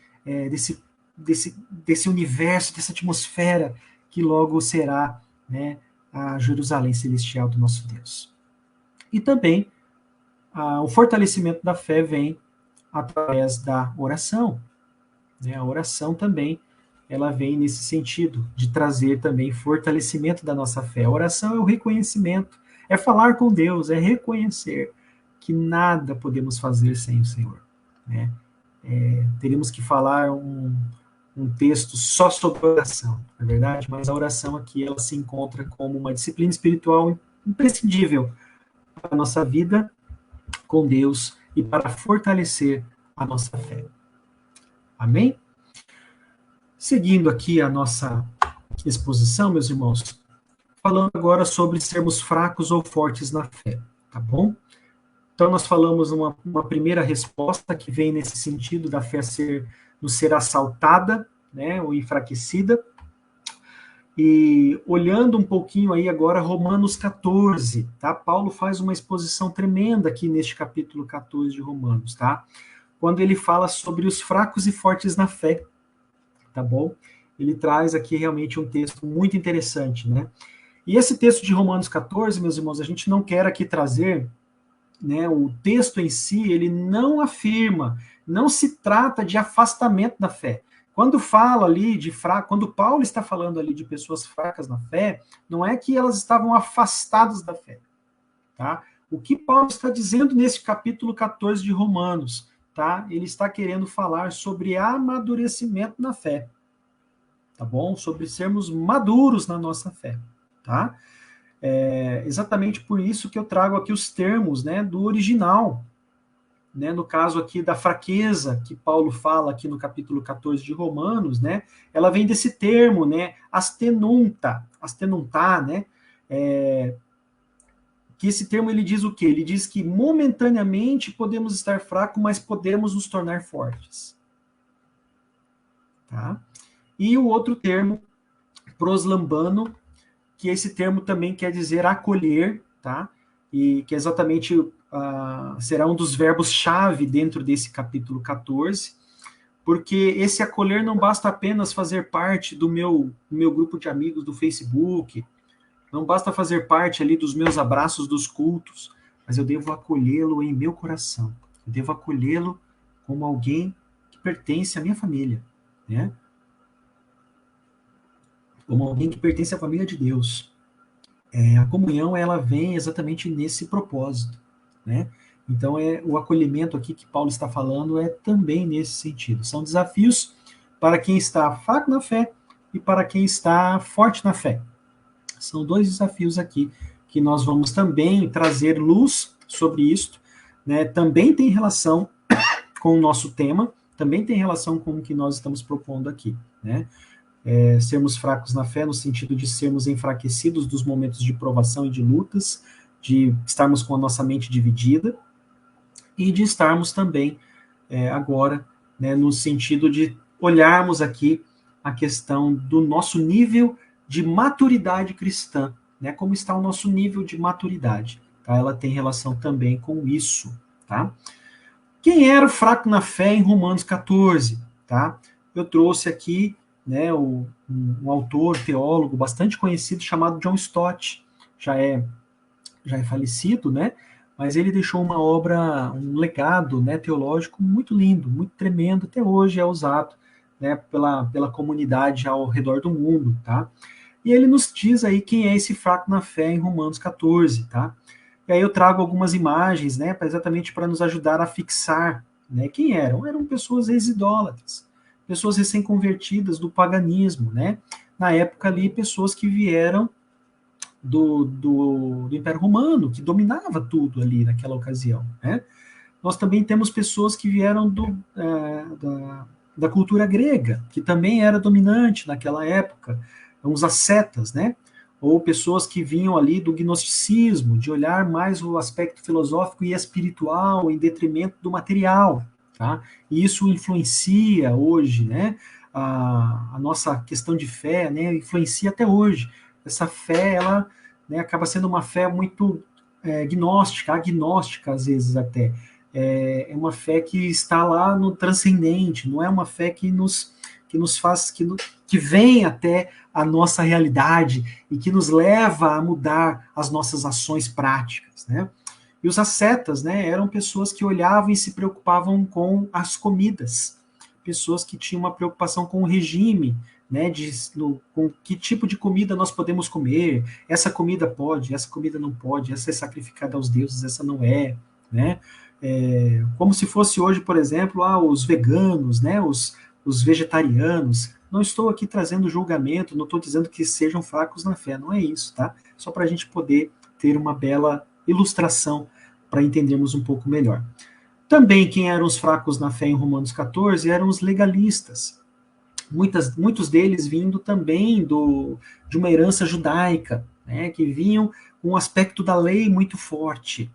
universo, dessa atmosfera que logo será, né, a Jerusalém celestial do nosso Deus. E também o fortalecimento da fé vem através da oração, né? A oração também ela vem nesse sentido de trazer também fortalecimento da nossa fé. A oração é o reconhecimento, é falar com Deus, é reconhecer que nada podemos fazer sem o Senhor, né? Teríamos que falar um texto só sobre oração, não é verdade? Mas a oração aqui ela se encontra como uma disciplina espiritual imprescindível para a nossa vida com Deus e para fortalecer a nossa fé. Amém? Seguindo aqui a nossa exposição, meus irmãos, falando agora sobre sermos fracos ou fortes na fé, tá bom? Então, nós falamos uma primeira resposta que vem nesse sentido da fé nos ser assaltada, né, ou enfraquecida. E olhando um pouquinho aí agora Romanos 14, tá? Paulo faz uma exposição tremenda aqui neste capítulo 14 de Romanos, tá? Quando ele fala sobre os fracos e fortes na fé, tá bom? Ele traz aqui realmente um texto muito interessante, né? E esse texto de Romanos 14, meus irmãos, a gente não quer aqui trazer, né, o texto em si, ele não afirma, não se trata de afastamento da fé. Quando fala ali de fraco, quando Paulo está falando ali de pessoas fracas na fé, não é que elas estavam afastadas da fé, tá? O que Paulo está dizendo nesse capítulo 14 de Romanos, tá? Ele está querendo falar sobre amadurecimento na fé, tá bom? Sobre sermos maduros na nossa fé, tá? É exatamente por isso que eu trago aqui os termos, né, do original, né, no caso aqui da fraqueza que Paulo fala aqui no capítulo 14 de Romanos, né, ela vem desse termo, né, astenuntar, né, que esse termo ele diz o quê? Ele diz que momentaneamente podemos estar fracos, mas podemos nos tornar fortes, tá? E o outro termo, proslambano, que esse termo também quer dizer acolher, tá? E que exatamente será um dos verbos-chave dentro desse capítulo 14, porque esse acolher não basta apenas fazer parte do meu grupo de amigos do Facebook, não basta fazer parte ali dos meus abraços dos cultos, mas eu devo acolhê-lo em meu coração, eu devo acolhê-lo como alguém que pertence à minha família, né? Como alguém que pertence à família de Deus. A comunhão, ela vem exatamente nesse propósito, né? Então, o acolhimento aqui que Paulo está falando é também nesse sentido. São desafios para quem está fraco na fé e para quem está forte na fé. São dois desafios aqui que nós vamos também trazer luz sobre isso, né? Também tem relação com o nosso tema, também tem relação com o que nós estamos propondo aqui, né? Sermos fracos na fé, no sentido de sermos enfraquecidos dos momentos de provação e de lutas, de estarmos com a nossa mente dividida, e de estarmos também agora, né, no sentido de olharmos aqui a questão do nosso nível de maturidade cristã, né, como está o nosso nível de maturidade, tá? Ela tem relação também com isso, tá? Quem era o fraco na fé em Romanos 14, tá? Eu trouxe aqui, né, um autor, teólogo bastante conhecido chamado John Stott, já é falecido, né? Mas ele deixou uma obra, um legado, né, teológico muito lindo, muito tremendo, até hoje é usado, né, pela comunidade ao redor do mundo, tá? E ele nos diz aí quem é esse fraco na fé em Romanos 14, tá? E aí eu trago algumas imagens, né, exatamente para nos ajudar a fixar, né, quem eram. Eram pessoas ex-idólatras, pessoas recém-convertidas do paganismo, né? Na época ali, pessoas que vieram do Império Romano, que dominava tudo ali naquela ocasião, né? Nós também temos pessoas que vieram da cultura grega, que também era dominante naquela época, os ascetas, né? Ou pessoas que vinham ali do gnosticismo, de olhar mais o aspecto filosófico e espiritual em detrimento do material, tá? E isso influencia hoje, né? A nossa questão de fé, né? Influencia até hoje. Essa fé, ela, né, acaba sendo uma fé muito gnóstica, agnóstica às vezes até. É uma fé que está lá no transcendente, não é uma fé que nos faz, que vem até a nossa realidade e que nos leva a mudar as nossas ações práticas, né? E os ascetas, né, eram pessoas que olhavam e se preocupavam com as comidas, pessoas que tinham uma preocupação com o regime, né, com que tipo de comida nós podemos comer, essa comida pode, essa comida não pode, essa é sacrificada aos deuses, essa não é, né? Como se fosse hoje, por exemplo, os veganos, né, os vegetarianos. Não estou aqui trazendo julgamento, não estou dizendo que sejam fracos na fé, não é isso, tá? Só para a gente poder ter uma bela ilustração para entendermos um pouco melhor. Também quem eram os fracos na fé em Romanos 14 eram os legalistas. Muitos deles vindo também de uma herança judaica, né, que vinham com um aspecto da lei muito forte,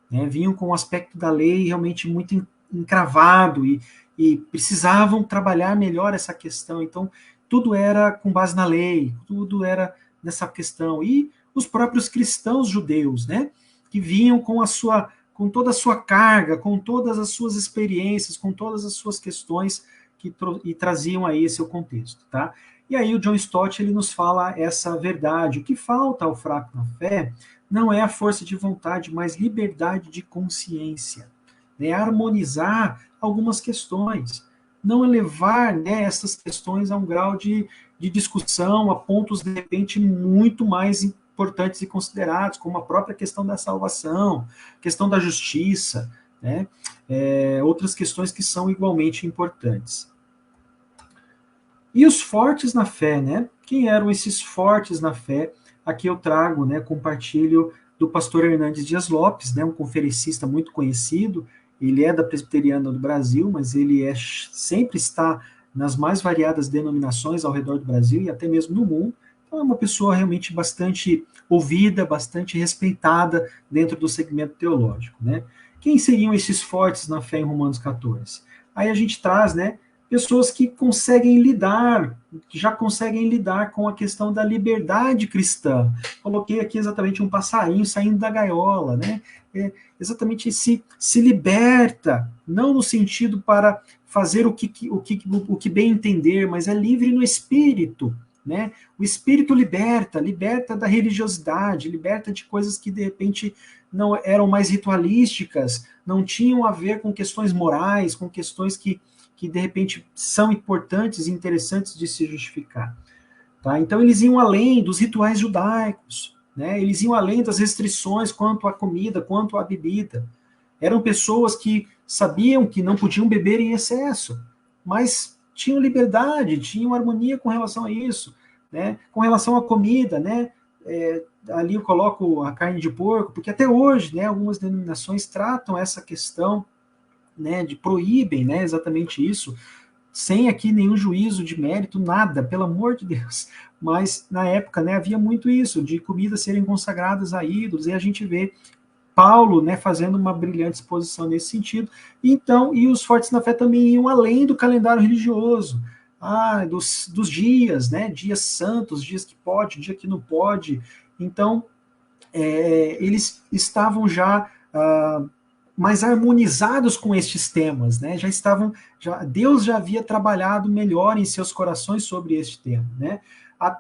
né, vinham com um aspecto da lei realmente muito encravado e precisavam trabalhar melhor essa questão. Então, tudo era com base na lei, tudo era nessa questão. E os próprios cristãos judeus, né, que vinham com toda a sua carga, com todas as suas experiências, com todas as suas questões e traziam aí esse o contexto, tá? E aí o John Stott ele nos fala essa verdade. O que falta ao fraco na fé não é a força de vontade, mas liberdade de consciência, né? Harmonizar algumas questões, não elevar, né, essas questões a um grau de discussão, a pontos, de repente, muito mais importantes e considerados, como a própria questão da salvação, questão da justiça, né? Outras questões que são igualmente importantes. E os fortes na fé, né? Quem eram esses fortes na fé? Aqui eu trago, né, compartilho do pastor Hernandes Dias Lopes, né, um conferencista muito conhecido. Ele é da Presbiteriana do Brasil, mas ele sempre está nas mais variadas denominações ao redor do Brasil e até mesmo no mundo. Então é uma pessoa realmente bastante ouvida, bastante respeitada dentro do segmento teológico, né? Quem seriam esses fortes na fé em Romanos 14? Aí a gente traz, né, pessoas que já conseguem lidar com a questão da liberdade cristã. Coloquei aqui exatamente um passarinho saindo da gaiola, né? Exatamente se liberta, não no sentido para fazer o que bem entender, mas é livre no espírito, né? O espírito liberta da religiosidade, liberta de coisas que de repente não eram mais ritualísticas, não tinham a ver com questões morais, com questões que de repente são importantes e interessantes de se justificar. Tá? Então eles iam além dos rituais judaicos, né? Eles iam além das restrições quanto à comida, quanto à bebida. Eram pessoas que sabiam que não podiam beber em excesso, mas tinham liberdade, tinham harmonia com relação a isso, né? Com relação à comida, né? Ali eu coloco a carne de porco, porque até hoje, né, algumas denominações tratam essa questão, né, proíbem, né, exatamente isso, sem aqui nenhum juízo de mérito, nada, pelo amor de Deus. Mas na época, né, havia muito isso, de comidas serem consagradas a ídolos, e a gente vê Paulo, né, fazendo uma brilhante exposição nesse sentido. Então, e os fortes na fé também iam além do calendário religioso, dos dias, né, dias santos, dias que pode, dia que não pode. Então, eles estavam já mais harmonizados com estes temas, né? Deus já havia trabalhado melhor em seus corações sobre este tema, né?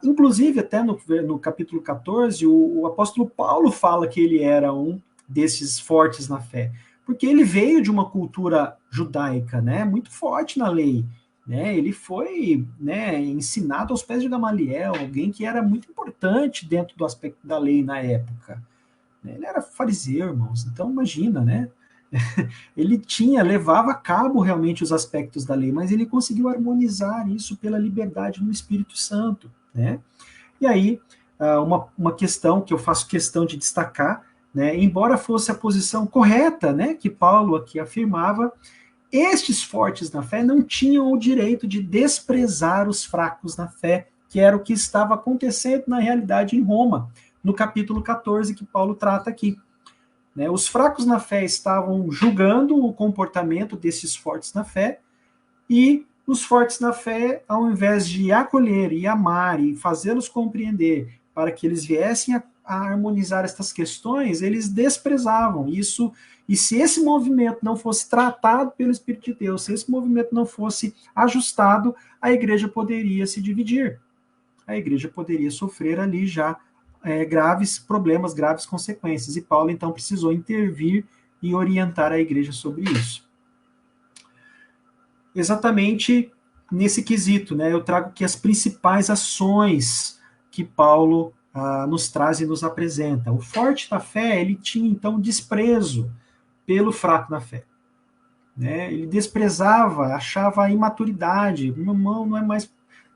Inclusive, até no capítulo 14, o apóstolo Paulo fala que ele era um desses fortes na fé, porque ele veio de uma cultura judaica, né? Muito forte na lei, né? Ele foi, né, ensinado aos pés de Gamaliel, alguém que era muito importante dentro do aspecto da lei na época. Ele era fariseu, irmãos, então imagina, né? Ele levava a cabo realmente os aspectos da lei, mas ele conseguiu harmonizar isso pela liberdade no Espírito Santo, né? E aí, uma questão que eu faço questão de destacar, né? Embora fosse a posição correta, né, que Paulo aqui afirmava, estes fortes na fé não tinham o direito de desprezar os fracos na fé, que era o que estava acontecendo na realidade em Roma, no capítulo 14 que Paulo trata aqui. Né? Os fracos na fé estavam julgando o comportamento desses fortes na fé, e os fortes na fé, ao invés de acolher e amar e fazê-los compreender para que eles viessem a harmonizar estas questões, eles desprezavam isso. E se esse movimento não fosse tratado pelo Espírito de Deus, se esse movimento não fosse ajustado, a igreja poderia se dividir. A igreja poderia sofrer ali já graves problemas, graves consequências. E Paulo, então, precisou intervir e orientar a igreja sobre isso. Exatamente nesse quesito, né? Eu trago aqui as principais ações que Paulo nos traz e nos apresenta. O forte da fé, ele tinha, então, desprezo pelo fraco na fé. Né? Ele desprezava, achava a imaturidade. Meu irmão,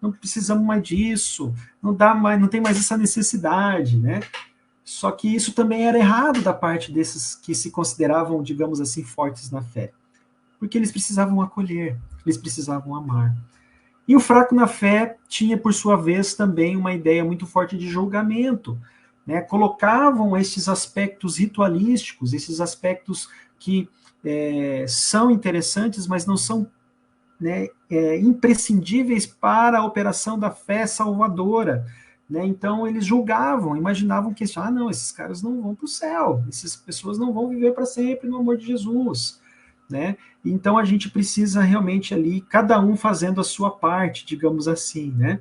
não precisamos mais disso, não tem mais essa necessidade, né? Só que isso também era errado da parte desses que se consideravam, digamos assim, fortes na fé. Porque eles precisavam acolher, eles precisavam amar. E o fraco na fé tinha, por sua vez, também uma ideia muito forte de julgamento. Né? Colocavam esses aspectos ritualísticos, esses aspectos que são interessantes, mas não são né, imprescindíveis para a operação da fé salvadora. Né? Então, eles julgavam, imaginavam que, não, esses caras não vão para o céu, essas pessoas não vão viver para sempre no amor de Jesus. Né? Então, a gente precisa realmente ali, cada um fazendo a sua parte, digamos assim, né?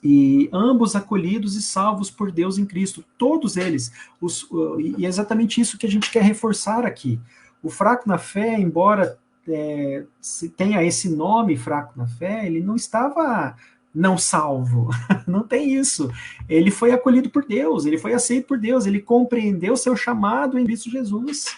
E ambos acolhidos e salvos por Deus em Cristo, todos eles. E é exatamente isso que a gente quer reforçar aqui. O fraco na fé, embora se tenha esse nome fraco na fé, ele não estava não salvo, não tem isso. Ele foi acolhido por Deus, ele foi aceito por Deus, ele compreendeu seu chamado em Cristo Jesus,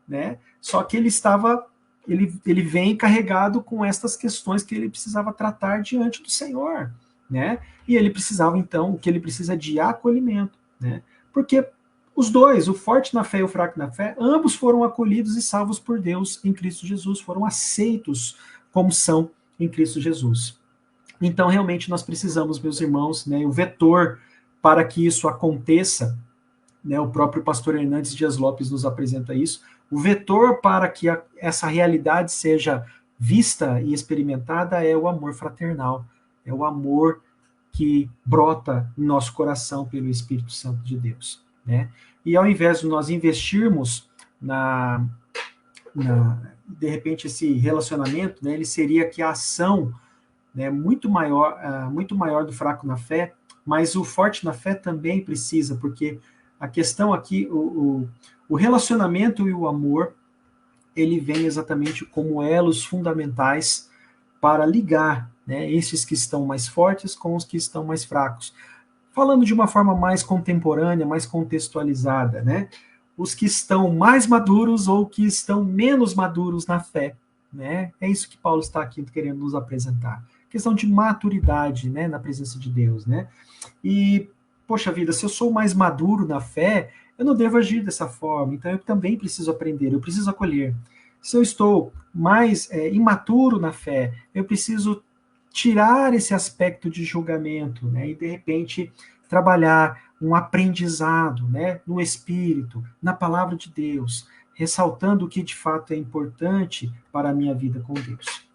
né? Só que ele vem carregado com estas questões que ele precisava tratar diante do Senhor, né? E ele precisava, então, o que ele precisa de acolhimento, né? Porque os dois, o forte na fé e o fraco na fé, ambos foram acolhidos e salvos por Deus em Cristo Jesus, foram aceitos como são em Cristo Jesus. Então, realmente, nós precisamos, meus irmãos, né, o vetor para que isso aconteça, né, o próprio pastor Hernandes Dias Lopes nos apresenta isso, o vetor para que essa realidade seja vista e experimentada é o amor fraternal, é o amor que brota em nosso coração pelo Espírito Santo de Deus. Né? E ao invés de nós investirmos de repente, esse relacionamento, né, ele seria que a ação, né, muito maior do fraco na fé, mas o forte na fé também precisa, porque a questão aqui, o relacionamento e o amor, ele vem exatamente como elos fundamentais para ligar, né, esses que estão mais fortes com os que estão mais fracos. Falando de uma forma mais contemporânea, mais contextualizada, né, os que estão mais maduros ou que estão menos maduros na fé. Né? É isso que Paulo está aqui querendo nos apresentar. Questão de maturidade, né, na presença de Deus. Né? E, poxa vida, se eu sou mais maduro na fé, eu não devo agir dessa forma, então eu também preciso aprender, eu preciso acolher. Se eu estou mais imaturo na fé, eu preciso tirar esse aspecto de julgamento, né, e de repente trabalhar um aprendizado, né, no Espírito, na palavra de Deus, ressaltando o que de fato é importante para a minha vida com Deus.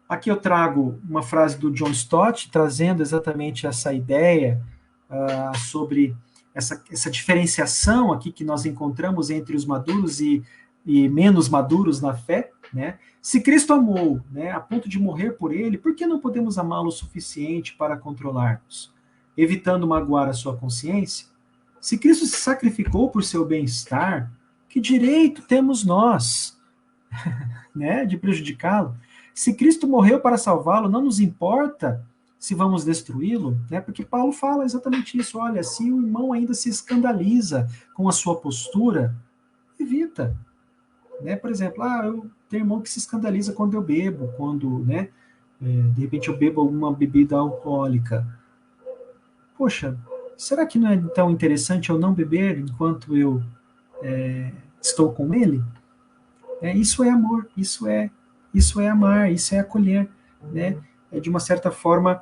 Aqui eu trago uma frase do John Stott, trazendo exatamente essa ideia sobre essa diferenciação aqui que nós encontramos entre os maduros e menos maduros na fé, né? Se Cristo amou, né, a ponto de morrer por ele, por que não podemos amá-lo o suficiente para controlar-nos, evitando magoar a sua consciência? Se Cristo se sacrificou por seu bem-estar, que direito temos nós, né, de prejudicá-lo? Se Cristo morreu para salvá-lo, não nos importa se vamos destruí-lo, né? Porque Paulo fala exatamente isso. Olha, se o irmão ainda se escandaliza com a sua postura, evita. Né? Por exemplo, eu tenho irmão que se escandaliza quando eu bebo, quando, né, de repente eu bebo alguma bebida alcoólica. Poxa, será que não é tão interessante eu não beber enquanto eu estou com ele? Isso é amor, isso é amar, isso é acolher, né? É de uma certa forma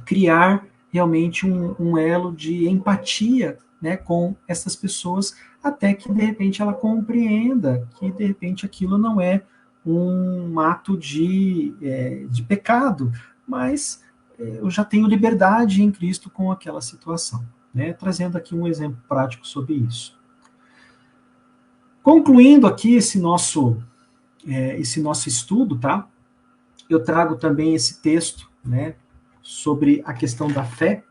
criar realmente um elo de empatia, né, com essas pessoas, até que de repente ela compreenda que de repente aquilo não é um ato de pecado, mas eu já tenho liberdade em Cristo com aquela situação. Né? Trazendo aqui um exemplo prático sobre isso. Concluindo aqui esse nosso estudo, tá? Eu trago também esse texto, né, sobre a questão da fé.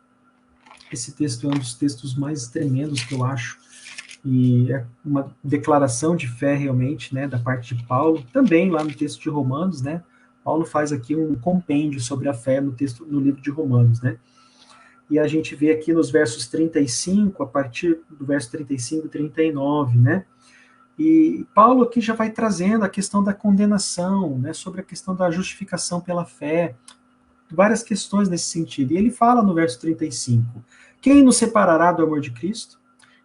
Esse texto é um dos textos mais tremendos que eu acho, e é uma declaração de fé realmente, né, da parte de Paulo, também lá no texto de Romanos, né, Paulo faz aqui um compêndio sobre a fé no livro de Romanos, né, e a gente vê aqui nos versos 35, a partir do verso 35 e 39, né, e Paulo aqui já vai trazendo a questão da condenação, né, sobre a questão da justificação pela fé, várias questões nesse sentido. E ele fala no verso 35, quem nos separará do amor de Cristo?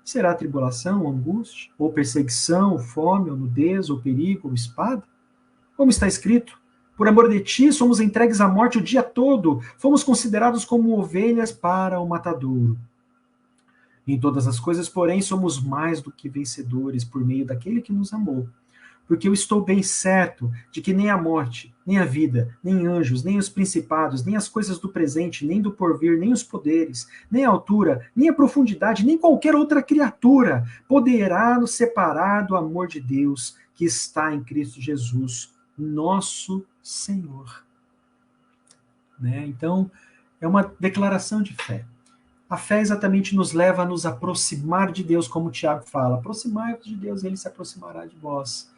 Será tribulação, ou angústia, ou perseguição, ou fome, ou nudez, ou perigo, ou espada? Como está escrito, por amor de ti somos entregues à morte o dia todo, fomos considerados como ovelhas para o matadouro. Em todas as coisas, porém, somos mais do que vencedores por meio daquele que nos amou. porque eu estou bem certo de que nem a morte, nem a vida, nem anjos, nem os principados, nem as coisas do presente, nem do porvir, nem os poderes, nem a altura, nem a profundidade, nem qualquer outra criatura poderá nos separar do amor de Deus que está em Cristo Jesus, nosso Senhor. Né? Então, é uma declaração de fé. A fé exatamente nos leva a nos aproximar de Deus, como o Tiago fala. Aproximai-vos de Deus, ele se aproximará de vós.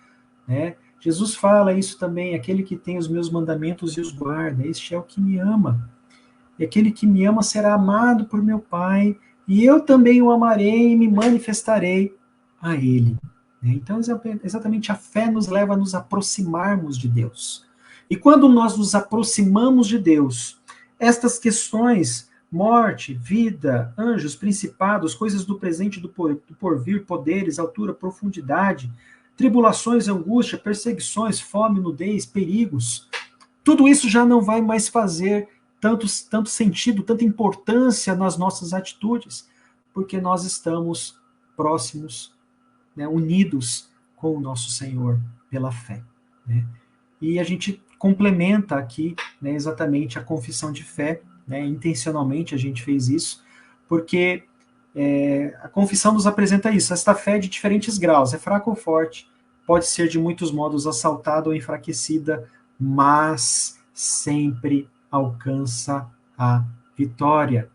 Né? Jesus fala isso também, aquele que tem os meus mandamentos e os guarda, este é o que me ama. E aquele que me ama será amado por meu Pai, e eu também o amarei e me manifestarei a ele. Então, exatamente a fé nos leva a nos aproximarmos de Deus. E quando nós nos aproximamos de Deus, estas questões, morte, vida, anjos, principados, coisas do presente, do porvir, poderes, altura, profundidade, tribulações, angústia, perseguições, fome, nudez, perigos, tudo isso já não vai mais fazer tanto sentido, tanta importância nas nossas atitudes, porque nós estamos próximos, né, unidos com o nosso Senhor pela fé. Né? E a gente complementa aqui, né, exatamente a confissão de fé, né, intencionalmente a gente fez isso, porque a confissão nos apresenta isso, esta fé de diferentes graus, é fraca ou forte, pode ser de muitos modos assaltada ou enfraquecida, mas sempre alcança a vitória.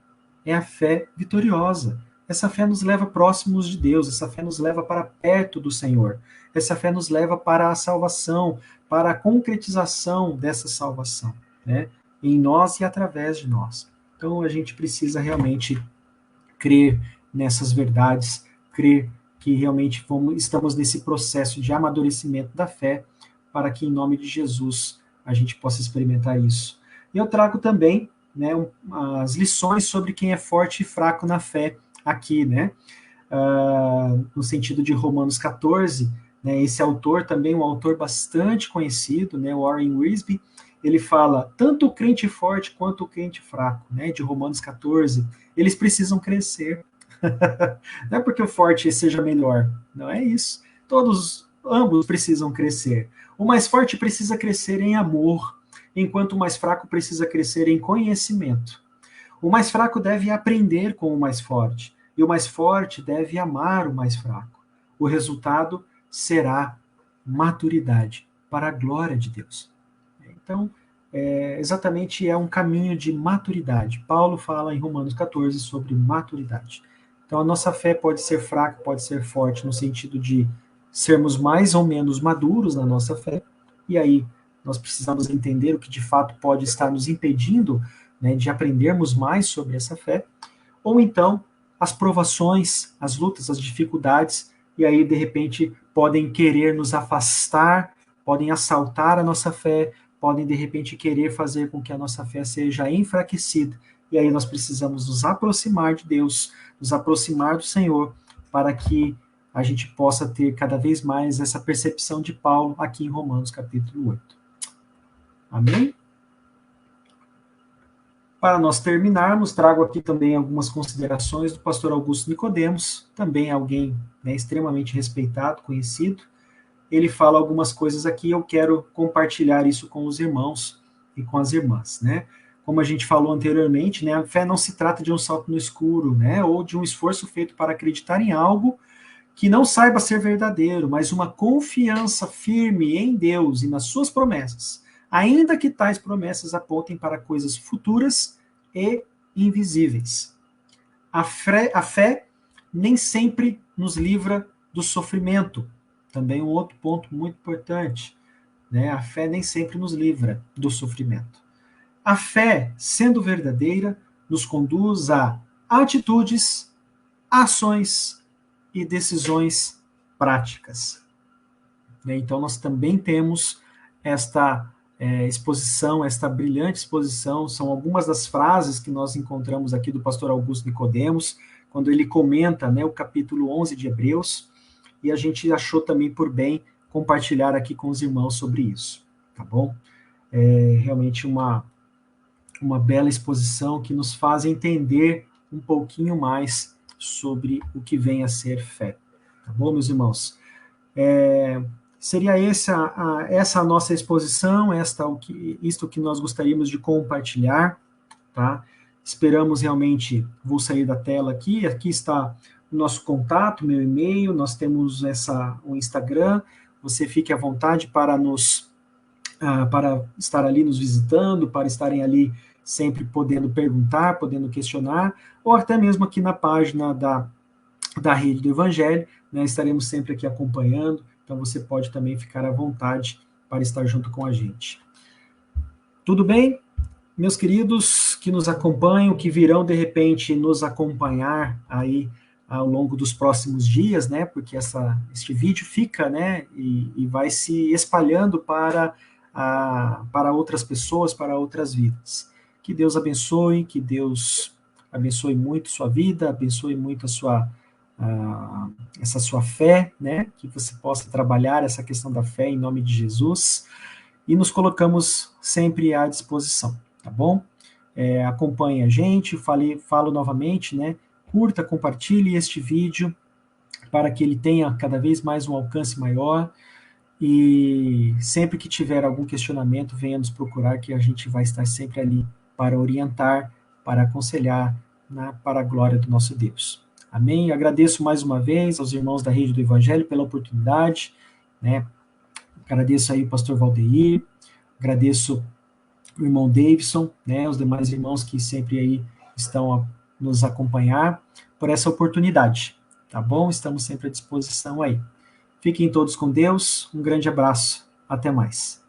É a fé vitoriosa. Essa fé nos leva próximos de Deus, essa fé nos leva para perto do Senhor. Essa fé nos leva para a salvação, para a concretização dessa salvação, né? Em nós e através de nós. Então a gente precisa realmente crer nessas verdades, crer que realmente estamos nesse processo de amadurecimento da fé, para que em nome de Jesus a gente possa experimentar isso. E eu trago também, né, as lições sobre quem é forte e fraco na fé aqui, né? No sentido de Romanos 14, né, esse autor também, um autor bastante conhecido, né, Warren Wiersbe, ele fala, tanto o crente forte quanto o crente fraco, né, de Romanos 14, eles precisam crescer. Não é porque o forte seja melhor, não é isso. Ambos precisam crescer. O mais forte precisa crescer em amor, enquanto o mais fraco precisa crescer em conhecimento. O mais fraco deve aprender com o mais forte, e o mais forte deve amar o mais fraco. O resultado será maturidade para a glória de Deus. Então, exatamente é um caminho de maturidade. Paulo fala em Romanos 14 sobre maturidade. Então, a nossa fé pode ser fraca, pode ser forte, no sentido de sermos mais ou menos maduros na nossa fé, e aí nós precisamos entender o que de fato pode estar nos impedindo, né, de aprendermos mais sobre essa fé, ou então as provações, as lutas, as dificuldades, e aí de repente podem querer nos afastar, podem assaltar a nossa fé, podem de repente querer fazer com que a nossa fé seja enfraquecida, e aí nós precisamos nos aproximar de Deus, nos aproximar do Senhor, para que a gente possa ter cada vez mais essa percepção de Paulo aqui em Romanos capítulo 8. Amém? Para nós terminarmos, trago aqui também algumas considerações do pastor Augusto Nicodemos, também alguém, né, extremamente respeitado, conhecido. Ele fala algumas coisas aqui, eu quero compartilhar isso com os irmãos e com as irmãs, né? Como a gente falou anteriormente, né, a fé não se trata de um salto no escuro, né, ou de um esforço feito para acreditar em algo que não saiba ser verdadeiro, mas uma confiança firme em Deus e nas suas promessas, ainda que tais promessas apontem para coisas futuras e invisíveis. A fé nem sempre nos livra do sofrimento. Também um outro ponto muito importante, né? A fé nem sempre nos livra do sofrimento. A fé, sendo verdadeira, nos conduz a atitudes, ações e decisões práticas. Então, nós também temos esta exposição, esta brilhante exposição, são algumas das frases que nós encontramos aqui do pastor Augusto Nicodemos, quando ele comenta, né, o capítulo 11 de Hebreus, e a gente achou também por bem compartilhar aqui com os irmãos sobre isso, tá bom? É realmente uma bela exposição que nos faz entender um pouquinho mais sobre o que vem a ser fé. Tá bom, meus irmãos? seria essa a nossa exposição, isto que nós gostaríamos de compartilhar, tá? Esperamos realmente, vou sair da tela aqui está o nosso contato, meu e-mail, nós temos o Instagram, você fique à vontade para para estar ali nos visitando, para estarem ali sempre podendo perguntar, podendo questionar, ou até mesmo aqui na página da Rede do Evangelho, né, estaremos sempre aqui acompanhando, então você pode também ficar à vontade para estar junto com a gente. Tudo bem? Meus queridos que nos acompanham, que virão de repente nos acompanhar aí ao longo dos próximos dias, né? Porque este vídeo fica, né? E vai se espalhando para outras pessoas, para outras vidas. Que Deus abençoe, que Deus abençoe muito sua vida, abençoe muito essa sua fé, né? Que você possa trabalhar essa questão da fé em nome de Jesus. E nos colocamos sempre à disposição, tá bom? Acompanhe a gente, falo novamente, né? Curta, compartilhe este vídeo para que ele tenha cada vez mais um alcance maior e sempre que tiver algum questionamento, venha nos procurar que a gente vai estar sempre ali para orientar, para aconselhar, né, para a glória do nosso Deus. Amém? Agradeço mais uma vez aos irmãos da Rede do Evangelho pela oportunidade, né? Agradeço aí o pastor Valdeir, agradeço o irmão Davidson, né, os demais irmãos que sempre aí estão a nos acompanhar por essa oportunidade, tá bom? Estamos sempre à disposição aí. Fiquem todos com Deus, um grande abraço, até mais.